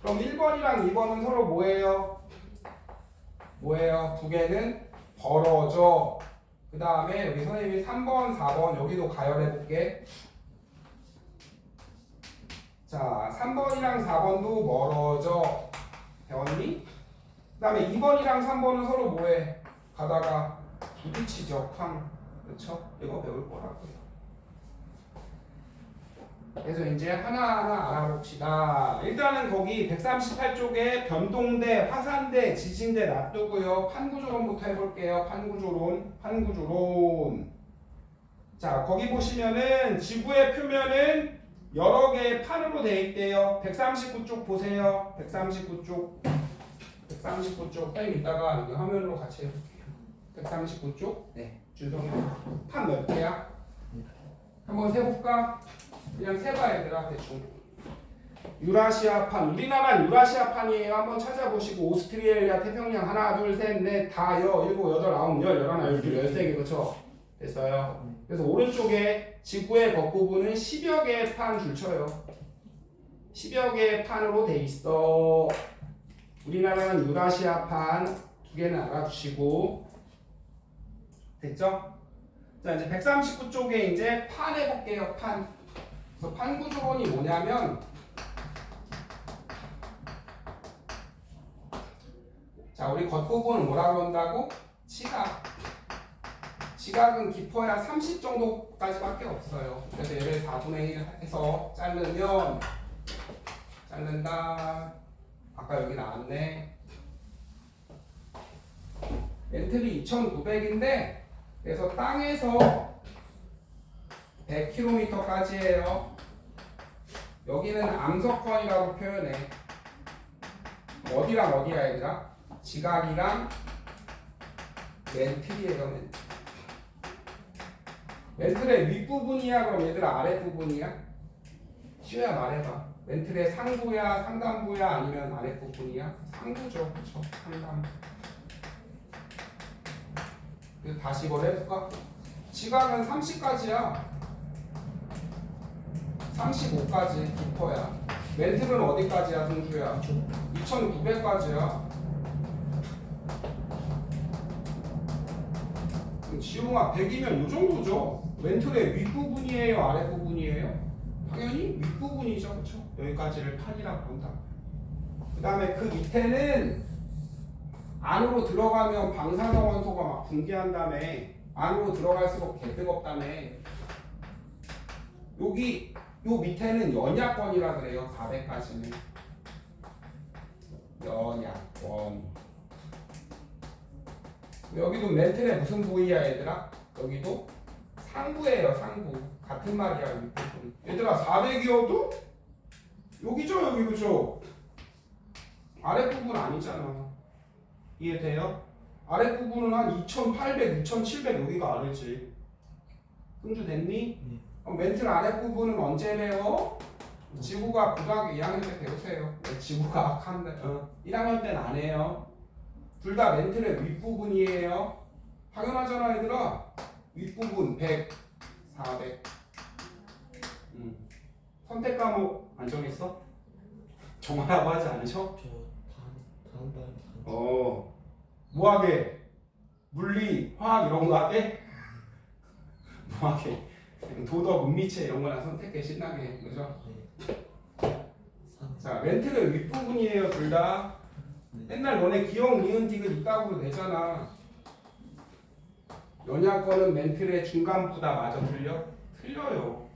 그럼 1번이랑 2번은 서로 뭐예요? 뭐예요? 두 개는 벌어져. 그 다음에 여기 선생님이 3번, 4번 여기도 가열해볼게. 자, 3번이랑 4번도 멀어져. 배웠니? 그 다음에 2번이랑 3번은 서로 뭐해? 가다가 부딪히죠. 쾅. 그렇죠? 이거 배울 거라고요. 그래서 이제 하나하나 알아봅시다. 일단은 거기 138쪽에 변동대, 화산대, 지진대 놔두고요. 판구조론부터 해볼게요. 판구조론. 자, 거기 보시면은 지구의 표면은 여러 개의 판으로 되어 있대요. 139쪽 보세요. 139쪽. 선생님 이따가 여기 화면으로 같이 해볼게요. 139쪽. 네. 준성이 판 몇 개야? 한번 세볼까? 그냥 세봐 얘들아 대충. 유라시아판. 우리나라는 유라시아판이에요. 한번 찾아보시고 오스트리아 태평양 하나 둘셋넷 다여 일곱 여덟 아홉 열 열하나 열둘 열세 개 그렇죠? 됐어요. 그래서 오른쪽에 지구의 겉부분은 10여 개의 판 줄쳐요. 10여 개의 판으로 돼 있어. 우리나라는 유라시아판 두 개는 알아두시고 됐죠? 자 이제 139쪽에 이제 판 해볼게요. 판. 그래서 판구조론이 뭐냐면 자 우리 겉부분은 뭐라고 한다고? 지각. 지각은 깊어야 30 정도까지밖에 없어요. 그래서 얘를 4분의 1 해서 자르면 자른다. 아까 여기 나왔네. 멘틀이 2,900인데 그래서 땅에서 100km까지예요. 여기는 암석권이라고 표현해. 어디랑 어디야 얘들아? 지각이랑 멘틀이에요. 멘틀의 윗부분이야? 그럼 얘들아 아랫부분이야? 시우야 말해봐. 멘틀의 상부야? 상단부야? 아니면 아랫부분이야? 상부죠. 그쵸? 상단부. 그래서 다시 이걸 해볼까? 지각은 30까지야. 35까지 깊어야. 멘틀은 어디까지야 승주야? 2,900까지야. 지웅아 100이면 이 정도죠. 멘틀의 윗부분이에요? 아랫부분이에요? 당연히 윗부분이죠. 그렇죠? 여기까지를 판이라고 한다. 그 다음에 그 밑에는 안으로 들어가면 방사성원소가 막 붕괴한 다음에 안으로 들어갈수록 개뜨겁다며. 여기 요 밑에는 연약권이라 그래요. 400까지는 연약권. 여기도 멘틀의 무슨 부위야 얘들아? 여기도 상부예요. 상부. 같은 말이야. 윗부분. 얘들아 400이어도 여기죠. 여기 그죠? 아랫부분 아니잖아. 이해돼요? 아랫부분은 한 2,800, 2,700 여기가 아래지. 흥주 됐니? 네. 멘틀 아랫부분은 언제 배워? 지구과학 고등학교 2학년 때 배우세요. 지구과학 1학년 때는 안 해요. 둘 다 멘틀의 윗부분이에요. 당연하잖아 얘들아. 윗부분 100, 400. 선택 과목 안 정했어? 정하라고 하지 않으셔? 저 다음 달에 뭐하게? 물리, 화학 이런 거 하게? 뭐하게? 도덕, 운미체 이런 거나 선택해 신나게. 그죠? 네. 자, 멘틀의 윗부분이에요 둘 다. 맨날 너네 기억, 니은, 디귿 있다고 해도 되잖아. 연약권은 멘틀의 중간부다. 맞아 틀려? 틀려요.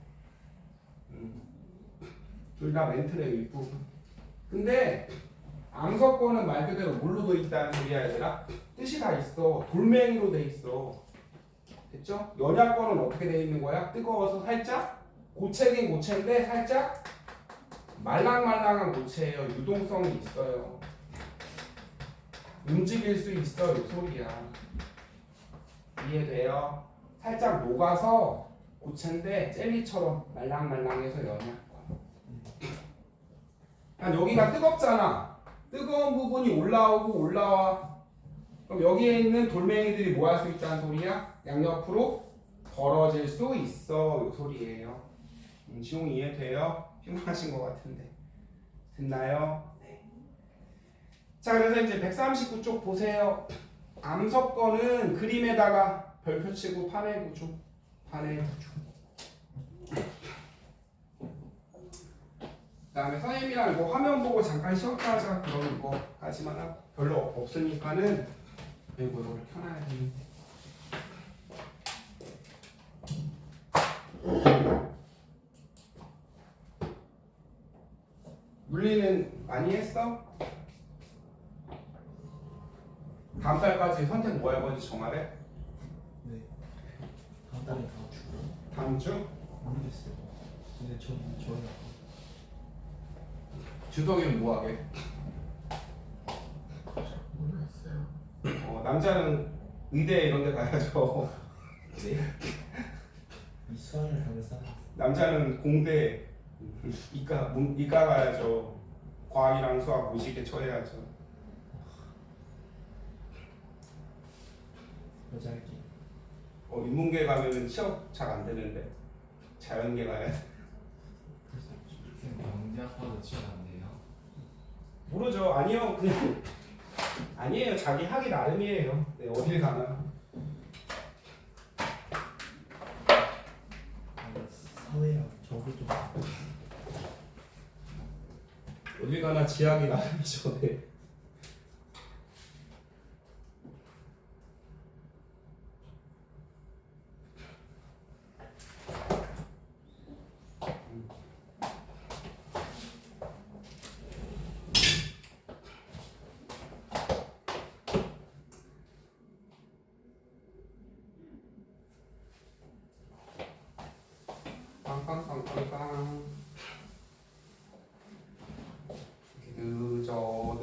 둘 다 멘틀의 윗부분. 근데 암석권은 말 그대로 물로 돼 있다는 소리야 얘들아. 뜻이 다 있어. 돌멩이로 돼 있어. 됐죠? 연약권은 어떻게 돼 있는 거야? 뜨거워서 살짝 고체긴 고체인데 살짝 말랑말랑한 고체예요. 유동성이 있어요. 움직일 수 있어 이 소리야. 이해돼요? 살짝 녹아서 고체인데 젤리처럼 말랑말랑해서 연약. 여기가 뜨겁잖아. 뜨거운 부분이 올라오고 올라와. 그럼 여기에 있는 돌멩이들이 뭐 할 수 있다는 소리야? 양옆으로 벌어질 수 있어. 이 소리예요. 지용이 이해돼요? 피곤하신 것 같은데. 됐나요? 네. 자, 그래서 이제 139쪽 보세요. 암석거는 그림에다가 별표 치고 판의 구조. 판의 구조. 그 다음에 선생님이랑 뭐 화면 보고 잠깐 쉬었다 하자 그러는 거까지만 하고 별로 없으니까는 이거 이거를 켜놔야 되는데. 물리는 많이 했어? 다음 달까지 선택 뭐 할 건지 정하래? 네. 다음 달에 다음 주. 다음 주? 모르겠어요. 근데 저희 주석이는 뭐 하게? 모르겠어요. 남자는 의대 이런 데 가야죠. 네. 이 수학을 하면서 남자는 공대 이과 가야죠. 과학이랑 수학 무식에 처해야죠. 여자애기. 인문계 가면은 취업 잘 안 되는데 자연계 가야 돼. 영재학과도 취업 안 돼요? 모르죠. 아니요. 그냥 아니에요. 자기 하기 나름이에요. 네, 어딜 가나. 사회학 저거 좀. 어딜 가나 지하기 나름이죠. 네. 빵빵빵빵빵. 늦어.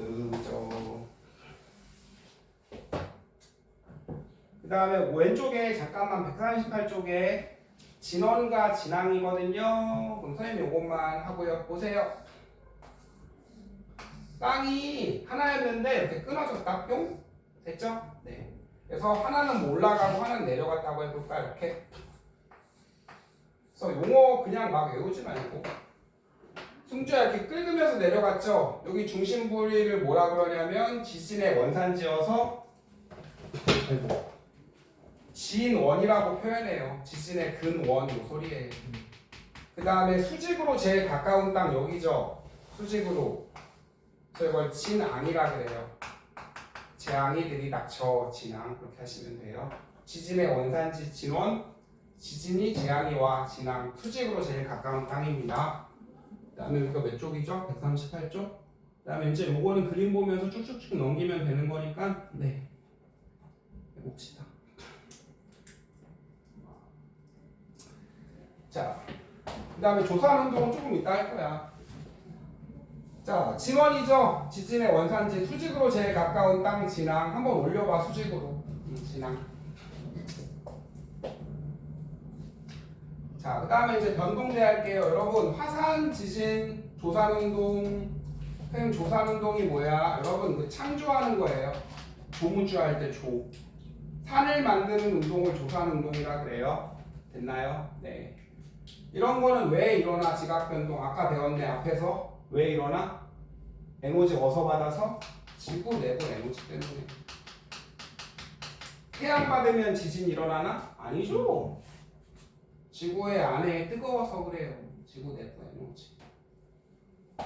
그 다음에 왼쪽에 잠깐만 138쪽에 진원과 진항이거든요. 그럼 선생님 요것만 하고요. 보세요. 땅이 하나였는데 이렇게 끊어졌다. 뿅. 됐죠? 네. 그래서 하나는 뭐 올라가고 하나는 내려갔다고 해볼까 이렇게. 그래서 용어 그냥 막 외우지 말고 승주야 이렇게 긁으면서 내려갔죠? 여기 중심 부위를 뭐라 그러냐면 지진의 원산지어서 진원이라고 표현해요. 지진의 근원 이 소리예요. 그 다음에 수직으로 제일 가까운 땅 여기죠? 수직으로. 그래서 이걸 진앙이라 그래요. 재앙이 들이닥쳐 진앙 그렇게 하시면 돼요. 지진의 원산지 진원, 지진이 재앙이와 진앙 수직으로 제일 가까운 땅입니다. 그 다음에 여기가 몇 쪽이죠? 138쪽. 그 다음에 이제 요거는 그림 보면서 쭉쭉쭉 넘기면 되는 거니까 네 해봅시다. 자, 그 다음에 조사하는 운동은 조금 이따 할 거야. 자, 진원이죠? 지진의 원산지 수직으로 제일 가까운 땅 진앙 한번 올려봐. 수직으로 진앙. 자, 그 다음에 이제 변동대 할게요. 여러분 화산 지진 조산운동 선생님 조산운동이 뭐야? 여러분 그 창조하는 거예요. 조무주 할 때 조. 산을 만드는 운동을 조산운동이라 그래요. 됐나요? 네. 이런 거는 왜 일어나? 지각변동 아까 배웠네. 앞에서 왜 일어나? 에너지 어디서 받아서? 지구 내부 에너지 때문에. 태양 받으면 지진 일어나나? 아니죠. 지구의 안에 뜨거워서 그래요. 지구 내부 에너지.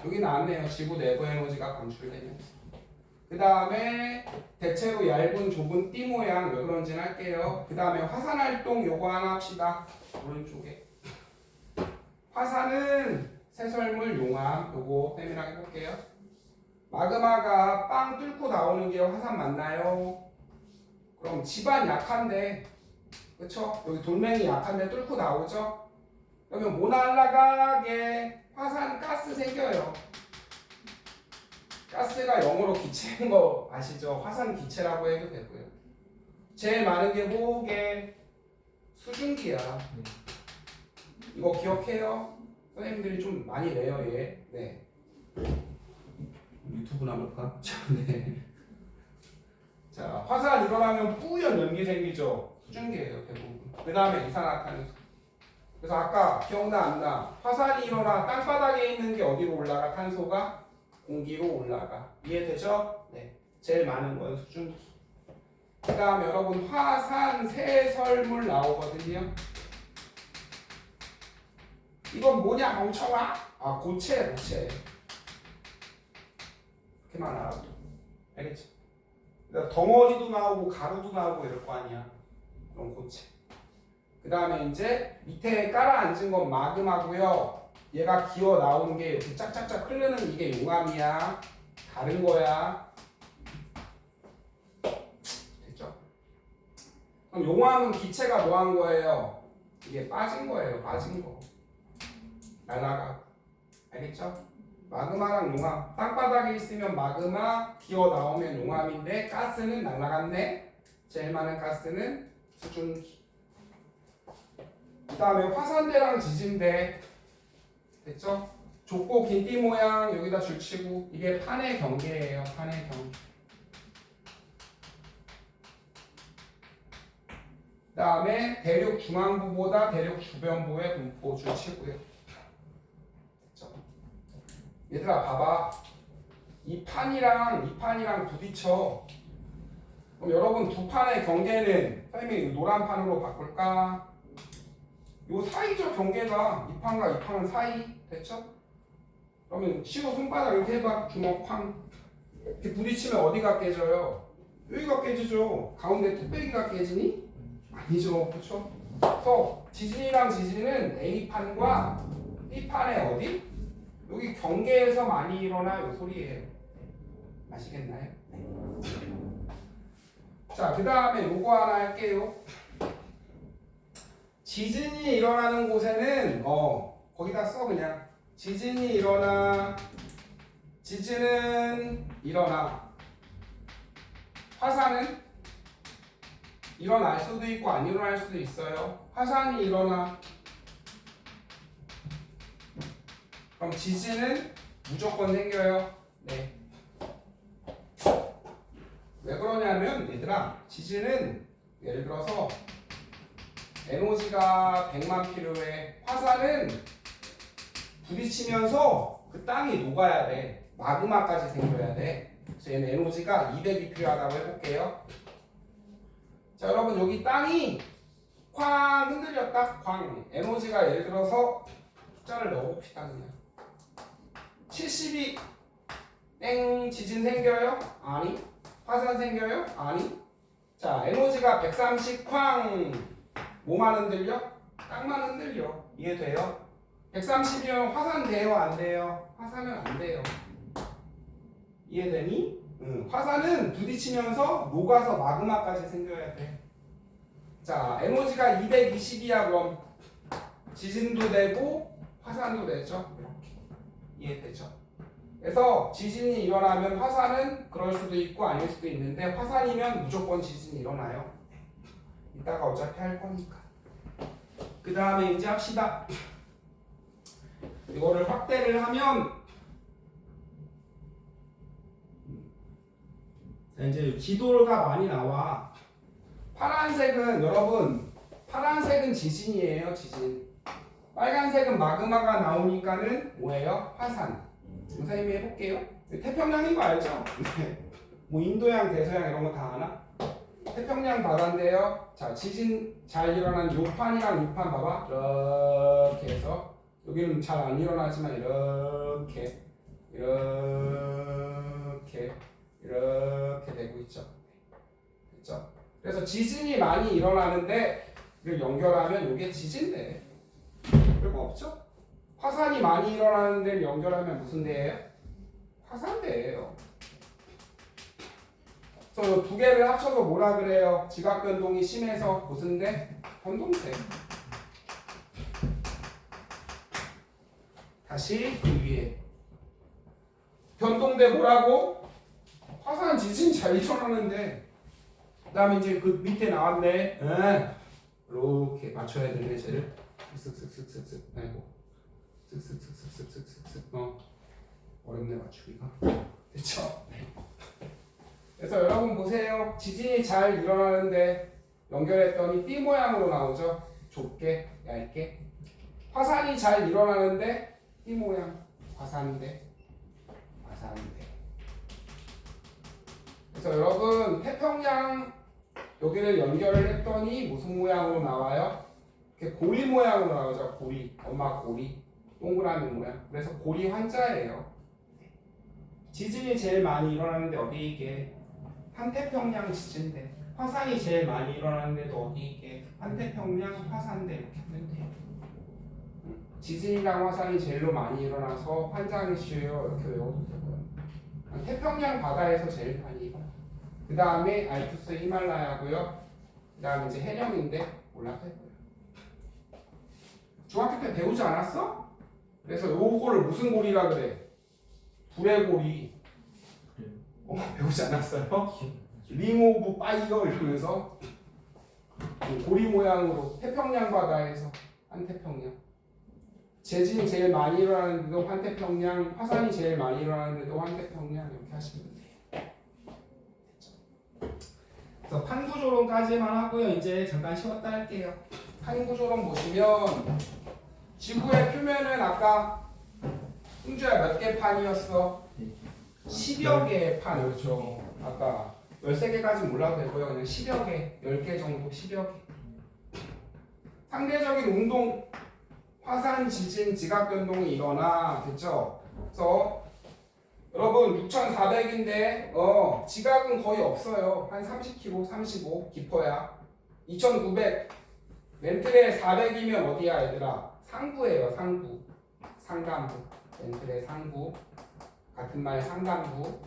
여기 나왔네요. 지구 내부 에너지가 방출되면서. 그 다음에 대체로 얇은 좁은 띠 모양 왜 그런지는 할게요. 그 다음에 화산 활동 요거 하나 합시다. 오른쪽에. 화산은 새설물 용암 요거 쌤이랑 해볼게요. 마그마가 빵 뚫고 나오는 게 화산 맞나요? 그럼 집안 약한데 그쵸? 여기 돌멩이 약한데 뚫고 나오죠? 그러면 뭐 날라가게 화산 가스 생겨요. 가스가 영어로 기체인 거 아시죠? 화산 기체라고 해도 되고요. 제일 많은 게 뭐게? 수증기야. 네. 이거 기억해요? 선생님들이 좀 많이 내요 얘. 네. 유튜브나 볼까? 네. 자, 화산 일어나면 뿌연 연기 생기죠. 수증기예요 대부분. 그 다음에 이산화탄소. 그래서 아까 기억나 안 나? 화산이 일어나 땅바닥에 있는 게 어디로 올라가? 탄소가 공기로 올라가. 이해되죠? 네. 제일 많은 건 수증기. 그 다음에 여러분 화산 세설물 나오거든요. 이건 뭐냐 멍청아? 아 고체. 그렇게만 알아도 알겠지? 그러니까 덩어리도 나오고 가루도 나오고 이럴 거 아니야. 그럼 고체. 그 다음에 이제 밑에 깔아앉은 건 마그마고요. 얘가 기어 나오는 게 이렇게 짝짝짝 흐르는 이게 용암이야. 다른 거야. 됐죠? 그럼 용암은 기체가 뭐 한 거예요? 이게 빠진 거예요. 빠진 거. 날아가. 알겠죠? 마그마랑 용암. 땅바닥에 있으면 마그마, 기어 나오면 용암인데 가스는 날아갔네. 제일 많은 가스는 수증기. 그 다음에 화산대랑 지진대. 됐죠? 좁고 긴 띠 모양 여기다 줄치고 이게 판의 경계예요. 판의 경계. 그 다음에 대륙 중앙부보다 대륙 주변부의 분포 줄치고요. 됐죠? 얘들아 봐봐. 이 판이랑 부딪혀. 그럼 여러분 두 판의 경계는 선생님이 노란 판으로 바꿀까? 요 사이적 경계가 이 판과 이 판은 사이. 됐죠? 그러면 시로 손바닥 이렇게 해봐. 주먹 쾅. 이렇게 부딪히면 어디가 깨져요? 여기가 깨지죠. 가운데 뚝배기가 깨지니? 아니죠. 그렇죠? 그래서 지진이랑 지진은 A판과 B판의 어디? 여기 경계에서 많이 일어나 요 소리예요. 아시겠나요? 자, 그 다음에 요거 하나 할게요. 지진이 일어나는 곳에는 거기다 써 그냥. 지진은 일어나. 화산은 일어날 수도 있고 안 일어날 수도 있어요. 화산이 일어나. 그럼 지진은 무조건 생겨요. 네. 왜 그러냐면 얘들아, 지진은 예를 들어서 에너지가 100만 필요해. 화산은 부딪히면서 그 땅이 녹아야 돼. 마그마까지 생겨야 돼. 그래서 얘는 에너지가 200이 필요하다고 해볼게요. 자, 여러분 여기 땅이 쾅 흔들렸다. 쾅. 에너지가 예를 들어서 숫자를 넣어봅시다 그냥. 70이 땡 지진 생겨요? 아니. 화산 생겨요? 아니. 자, 에너지가 130 쾅. 뭐만 흔들려? 땅만 흔들려. 이해돼요? 130이면 화산 돼요? 안 돼요? 화산은 안 돼요. 이해되니? 화산은 부딪히면서 녹아서 마그마까지 생겨야 돼. 자, 에너지가 220이야 그럼 지진도 되고 화산도 되죠. 이렇게. 이해되죠? 그래서 지진이 일어나면 화산은 그럴 수도 있고 아닐 수도 있는데 화산이면 무조건 지진이 일어나요. 이따가 어차피 할 거니까. 그 다음에 이제 합시다. 이거를 확대를 하면 자, 이제 지도가 많이 나와. 파란색은 여러분 파란색은 지진이에요. 지진. 빨간색은 마그마가 나오니까는 뭐예요? 화산. 선생님이 해볼게요. 태평양인 거 알죠? 뭐 인도양, 대서양 이런 거 다 아나? 태평양 바다인데요. 자, 지진 잘 일어난 요 판이랑 요 판 봐봐. 이렇게 해서 여기는 잘 안 일어나지만 이렇게 되고 있죠. 됐죠? 그래서 지진이 많이 일어나는데 이걸 연결하면 이게 지진대. 별거 없죠? 화산이 많이 일어나는 데를 연결하면 무슨 대예요? 화산대예요. 그래서 두 개를 합쳐서 뭐라 그래요? 지각 변동이 심해서 무슨 대? 변동대. 다시 그 위에 변동대 뭐라고? 화산 지진 잘 일어나는데 그 다음에 이제 그 밑에 나왔네. 이렇게 맞춰야 되네 쟤를. 쓱쓱쓱쓱쓱. 아이고. 쓱쓱쓱쓱쓱쓱쓱. 어렵네 맞추기가. 됐죠? 그래서 여러분 보세요. 지진이 잘 일어나는데 연결했더니 띠 모양으로 나오죠. 좁게, 얇게. 화산이 잘 일어나는데 띠 모양. 화산대. 그래서 여러분 태평양 여기를 연결을 했더니 무슨 모양으로 나와요? 이렇게 고리 모양으로 나오죠. 고리. 엄마 고리. 동그라미 모양. 그래서 고리 환자예요. 지진이 제일 많이 일어나는데 어디 이게? 한태평양 지진대. 화산이 제일 많이 일어나는데도 어디 이게? 한태평양 화산대 이렇게 하면 돼요. 지진이랑 화산이 제일로 많이 일어나서 환장이슈요 이렇게 외워도 되고요. 태평양 바다에서 제일 많이 일어나. 그 다음에 알프스 히말라야고요. 그 다음에 이제 해령인데 올라갈 거예요. 중학교 때 배우지 않았어? 그래서 요거를 무슨 고리라 그래? 불의 고리. 배우지 않았어요? 링 오브 파이어 이러면서 고리 모양으로 태평양 바다에서 한태평양. 지진이 제일 많이 일어나는데도 한태평양, 화산이 제일 많이 일어나는데도 한태평양 이렇게 하시면 돼요. 그래서 판구조론까지만 하고요. 이제 잠깐 쉬었다 할게요. 판구조론 보시면 지구의 표면은 아까 승주야 몇 개 판이었어? 10여 개의 판. 그렇죠. 아까 13개까지 몰라도 되고요. 그냥 10여 개, 10개 정도, 10여 개. 상대적인 운동, 화산, 지진, 지각 변동이 일어나. 됐죠? 그래서 여러분 6,400인데 지각은 거의 없어요. 한 30km, 35 깊어야. 2,900 멘틀에 400이면 어디야 얘들아? 상부예요. 상부. 상단부. 멘틀의 상부. 같은 말 상단부.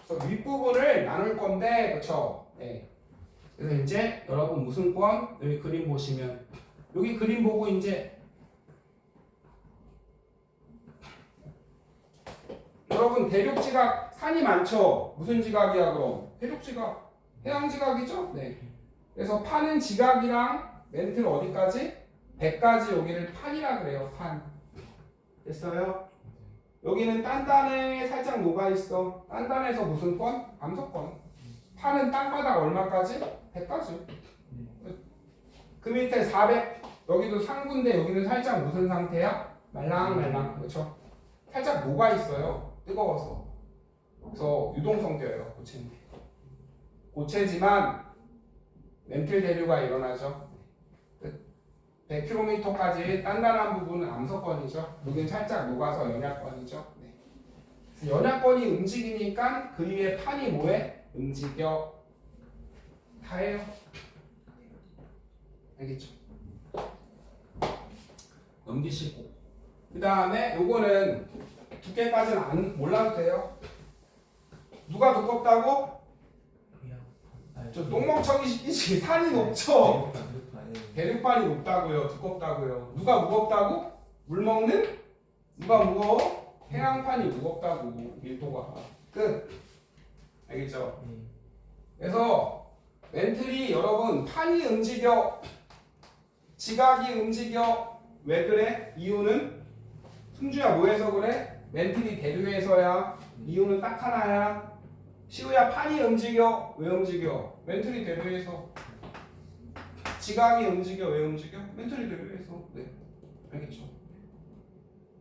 그래서 윗부분을 나눌 건데 그쵸? 네. 그래서 이제 여러분 무슨 권? 여기 그림 보시면 여기 그림 보고 이제 여러분 대륙 지각 산이 많죠? 무슨 지각이야 그럼? 대륙 지각 해양 지각이죠? 네. 그래서 판은 지각이랑 멘틀 어디까지? 100까지 여기를 판이라 그래요. 판. 됐어요? 여기는 단단에 살짝 녹아있어. 단단에서 무슨 권? 암석권. 판은 땅바닥 얼마까지? 100까지. 그 밑에 400. 여기도 상부인데 여기는 살짝 무슨 상태야? 말랑말랑. 그렇죠? 살짝 녹아있어요. 뜨거워서. 그래서 유동성대예요. 고체인데. 고체지만 멘틀 대류가 일어나죠. 100km까지 단단한 부분은 암석권이죠. 여기는 살짝 녹아서 연약권이죠. 네. 그래서 연약권이 움직이니까 그 위에 판이 뭐해? 움직여. 다예요. 알겠죠? 넘기시고. 그 다음에 요거는 두께까지는 안 몰라도 돼요. 누가 두껍다고? 저 똥멍청이 시키지. 산이 높죠? 대륙판이 높다고요? 두껍다고요? 누가 무겁다고? 물 먹는? 누가 무거워? 해양판이 무겁다고. 밀도가. 끝. 알겠죠? 그래서 멘틀이 여러분 판이 움직여. 지각이 움직여. 왜 그래? 이유는 승주야 뭐해서 그래? 멘틀이 대류해서야. 이유는 딱 하나야. 시우야 판이 움직여. 왜 움직여? 멘틀이 대류해서. 지각이 움직여. 왜 움직여? 멘틀이 대류해서. 네. 알겠죠?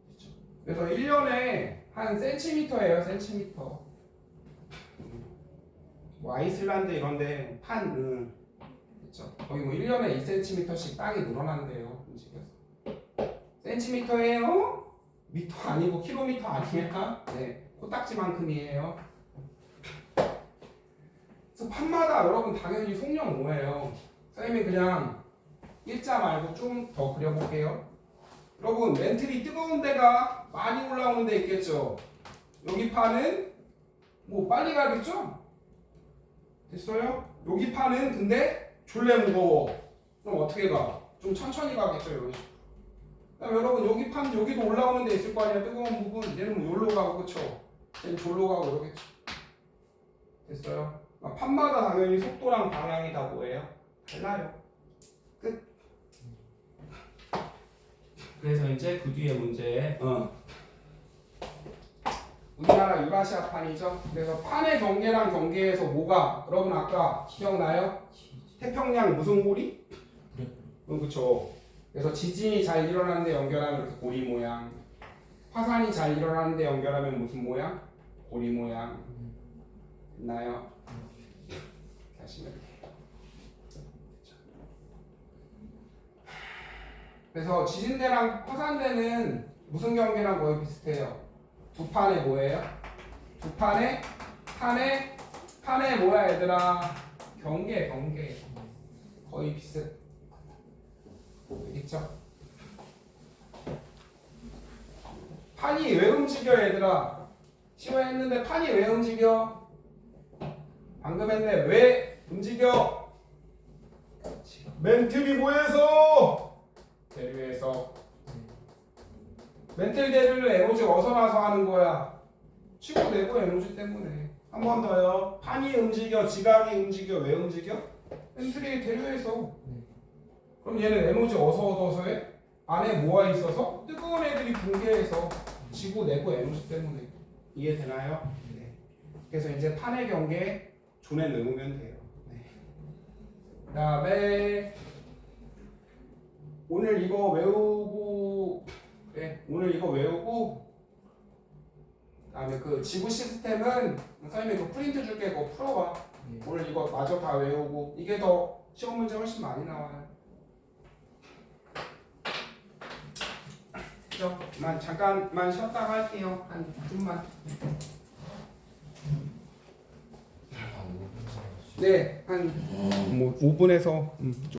그렇죠? 그래서 1년에 한 센티미터예요. 센티미터. 뭐 아이슬란드 이런데 판 그렇죠? 거기 뭐 1년에 2cm씩 땅이 늘어난대요. 움직여서. 센티미터예요? 미터 아니고 킬로미터 아니야? 네. 코딱지만큼이에요. 그래서 판마다 여러분 당연히 속력 뭐예요? 선생님이 그냥 일자 말고 좀 더 그려볼게요. 여러분 멘틀이 뜨거운 데가 많이 올라오는 데 있겠죠? 여기 판은 뭐 빨리 가겠죠? 됐어요? 여기 판은 근데 졸래 무거워. 그럼 어떻게 가? 좀 천천히 가겠죠? 이런 식으로. 그다음에 여러분 여기 판 여기도 올라오는 데 있을 거 아니야? 뜨거운 부분. 얘는 뭐 여기로 가고 그쵸? 얘는 졸로 가고 이러겠죠. 됐어요? 판마다 당연히 속도랑 방향이 다 뭐예요? 달라요. 끝. 그래서 이제 그 뒤에 문제 우리나라 유라시아판이죠. 그래서 판의 경계랑 경계에서 뭐가 여러분 아까 기억나요? 태평양 무슨 고리? 그쵸. 그래서 지진이 잘 일어나는데 연결하면 이렇게 고리 모양, 화산이 잘 일어나는데 연결하면 무슨 모양? 고리 모양. 됐나요? 다시 이렇게. 그래서 지진대랑 화산대는 무슨 경계랑 거의 비슷해요. 두 판에 뭐예요? 두 판에 판에 뭐야 얘들아? 경계 거의 비슷. 알겠죠? 판이 왜 움직여 얘들아? 시험했는데 판이 왜 움직여? 방금 했네. 왜 움직여? 멘틀이 뭐해서? 대류해서. 멘틀 대류를 에너지 어디서 나서 하는 거야? 치고 내고 에너지 때문에. 한 번 더요. 판이 움직여, 지각이 움직여. 왜 움직여? 멘틀이 대류해서. 그럼 얘는 에너지 얻어서 해? 안에 뭐가 있어서? 뜨거운 애들이 붕괴해서 지구 내부 에너지 때문에. 이해되나요? 네. 그래서 이제 판의 경계 존에 넣으면 돼요. 네. 그 다음에 오늘 이거 외우고 오늘 이거 외우고 그다음에 그 지구 시스템은 선생님이 그 프린트 줄게 그거 풀어봐. 오늘 이거 마저 다 외우고 이게 더 시험 문제 훨씬 많이 나와요. 잠깐만 쉬었다가 할게요. 한 좀만. 네, 한 5분에서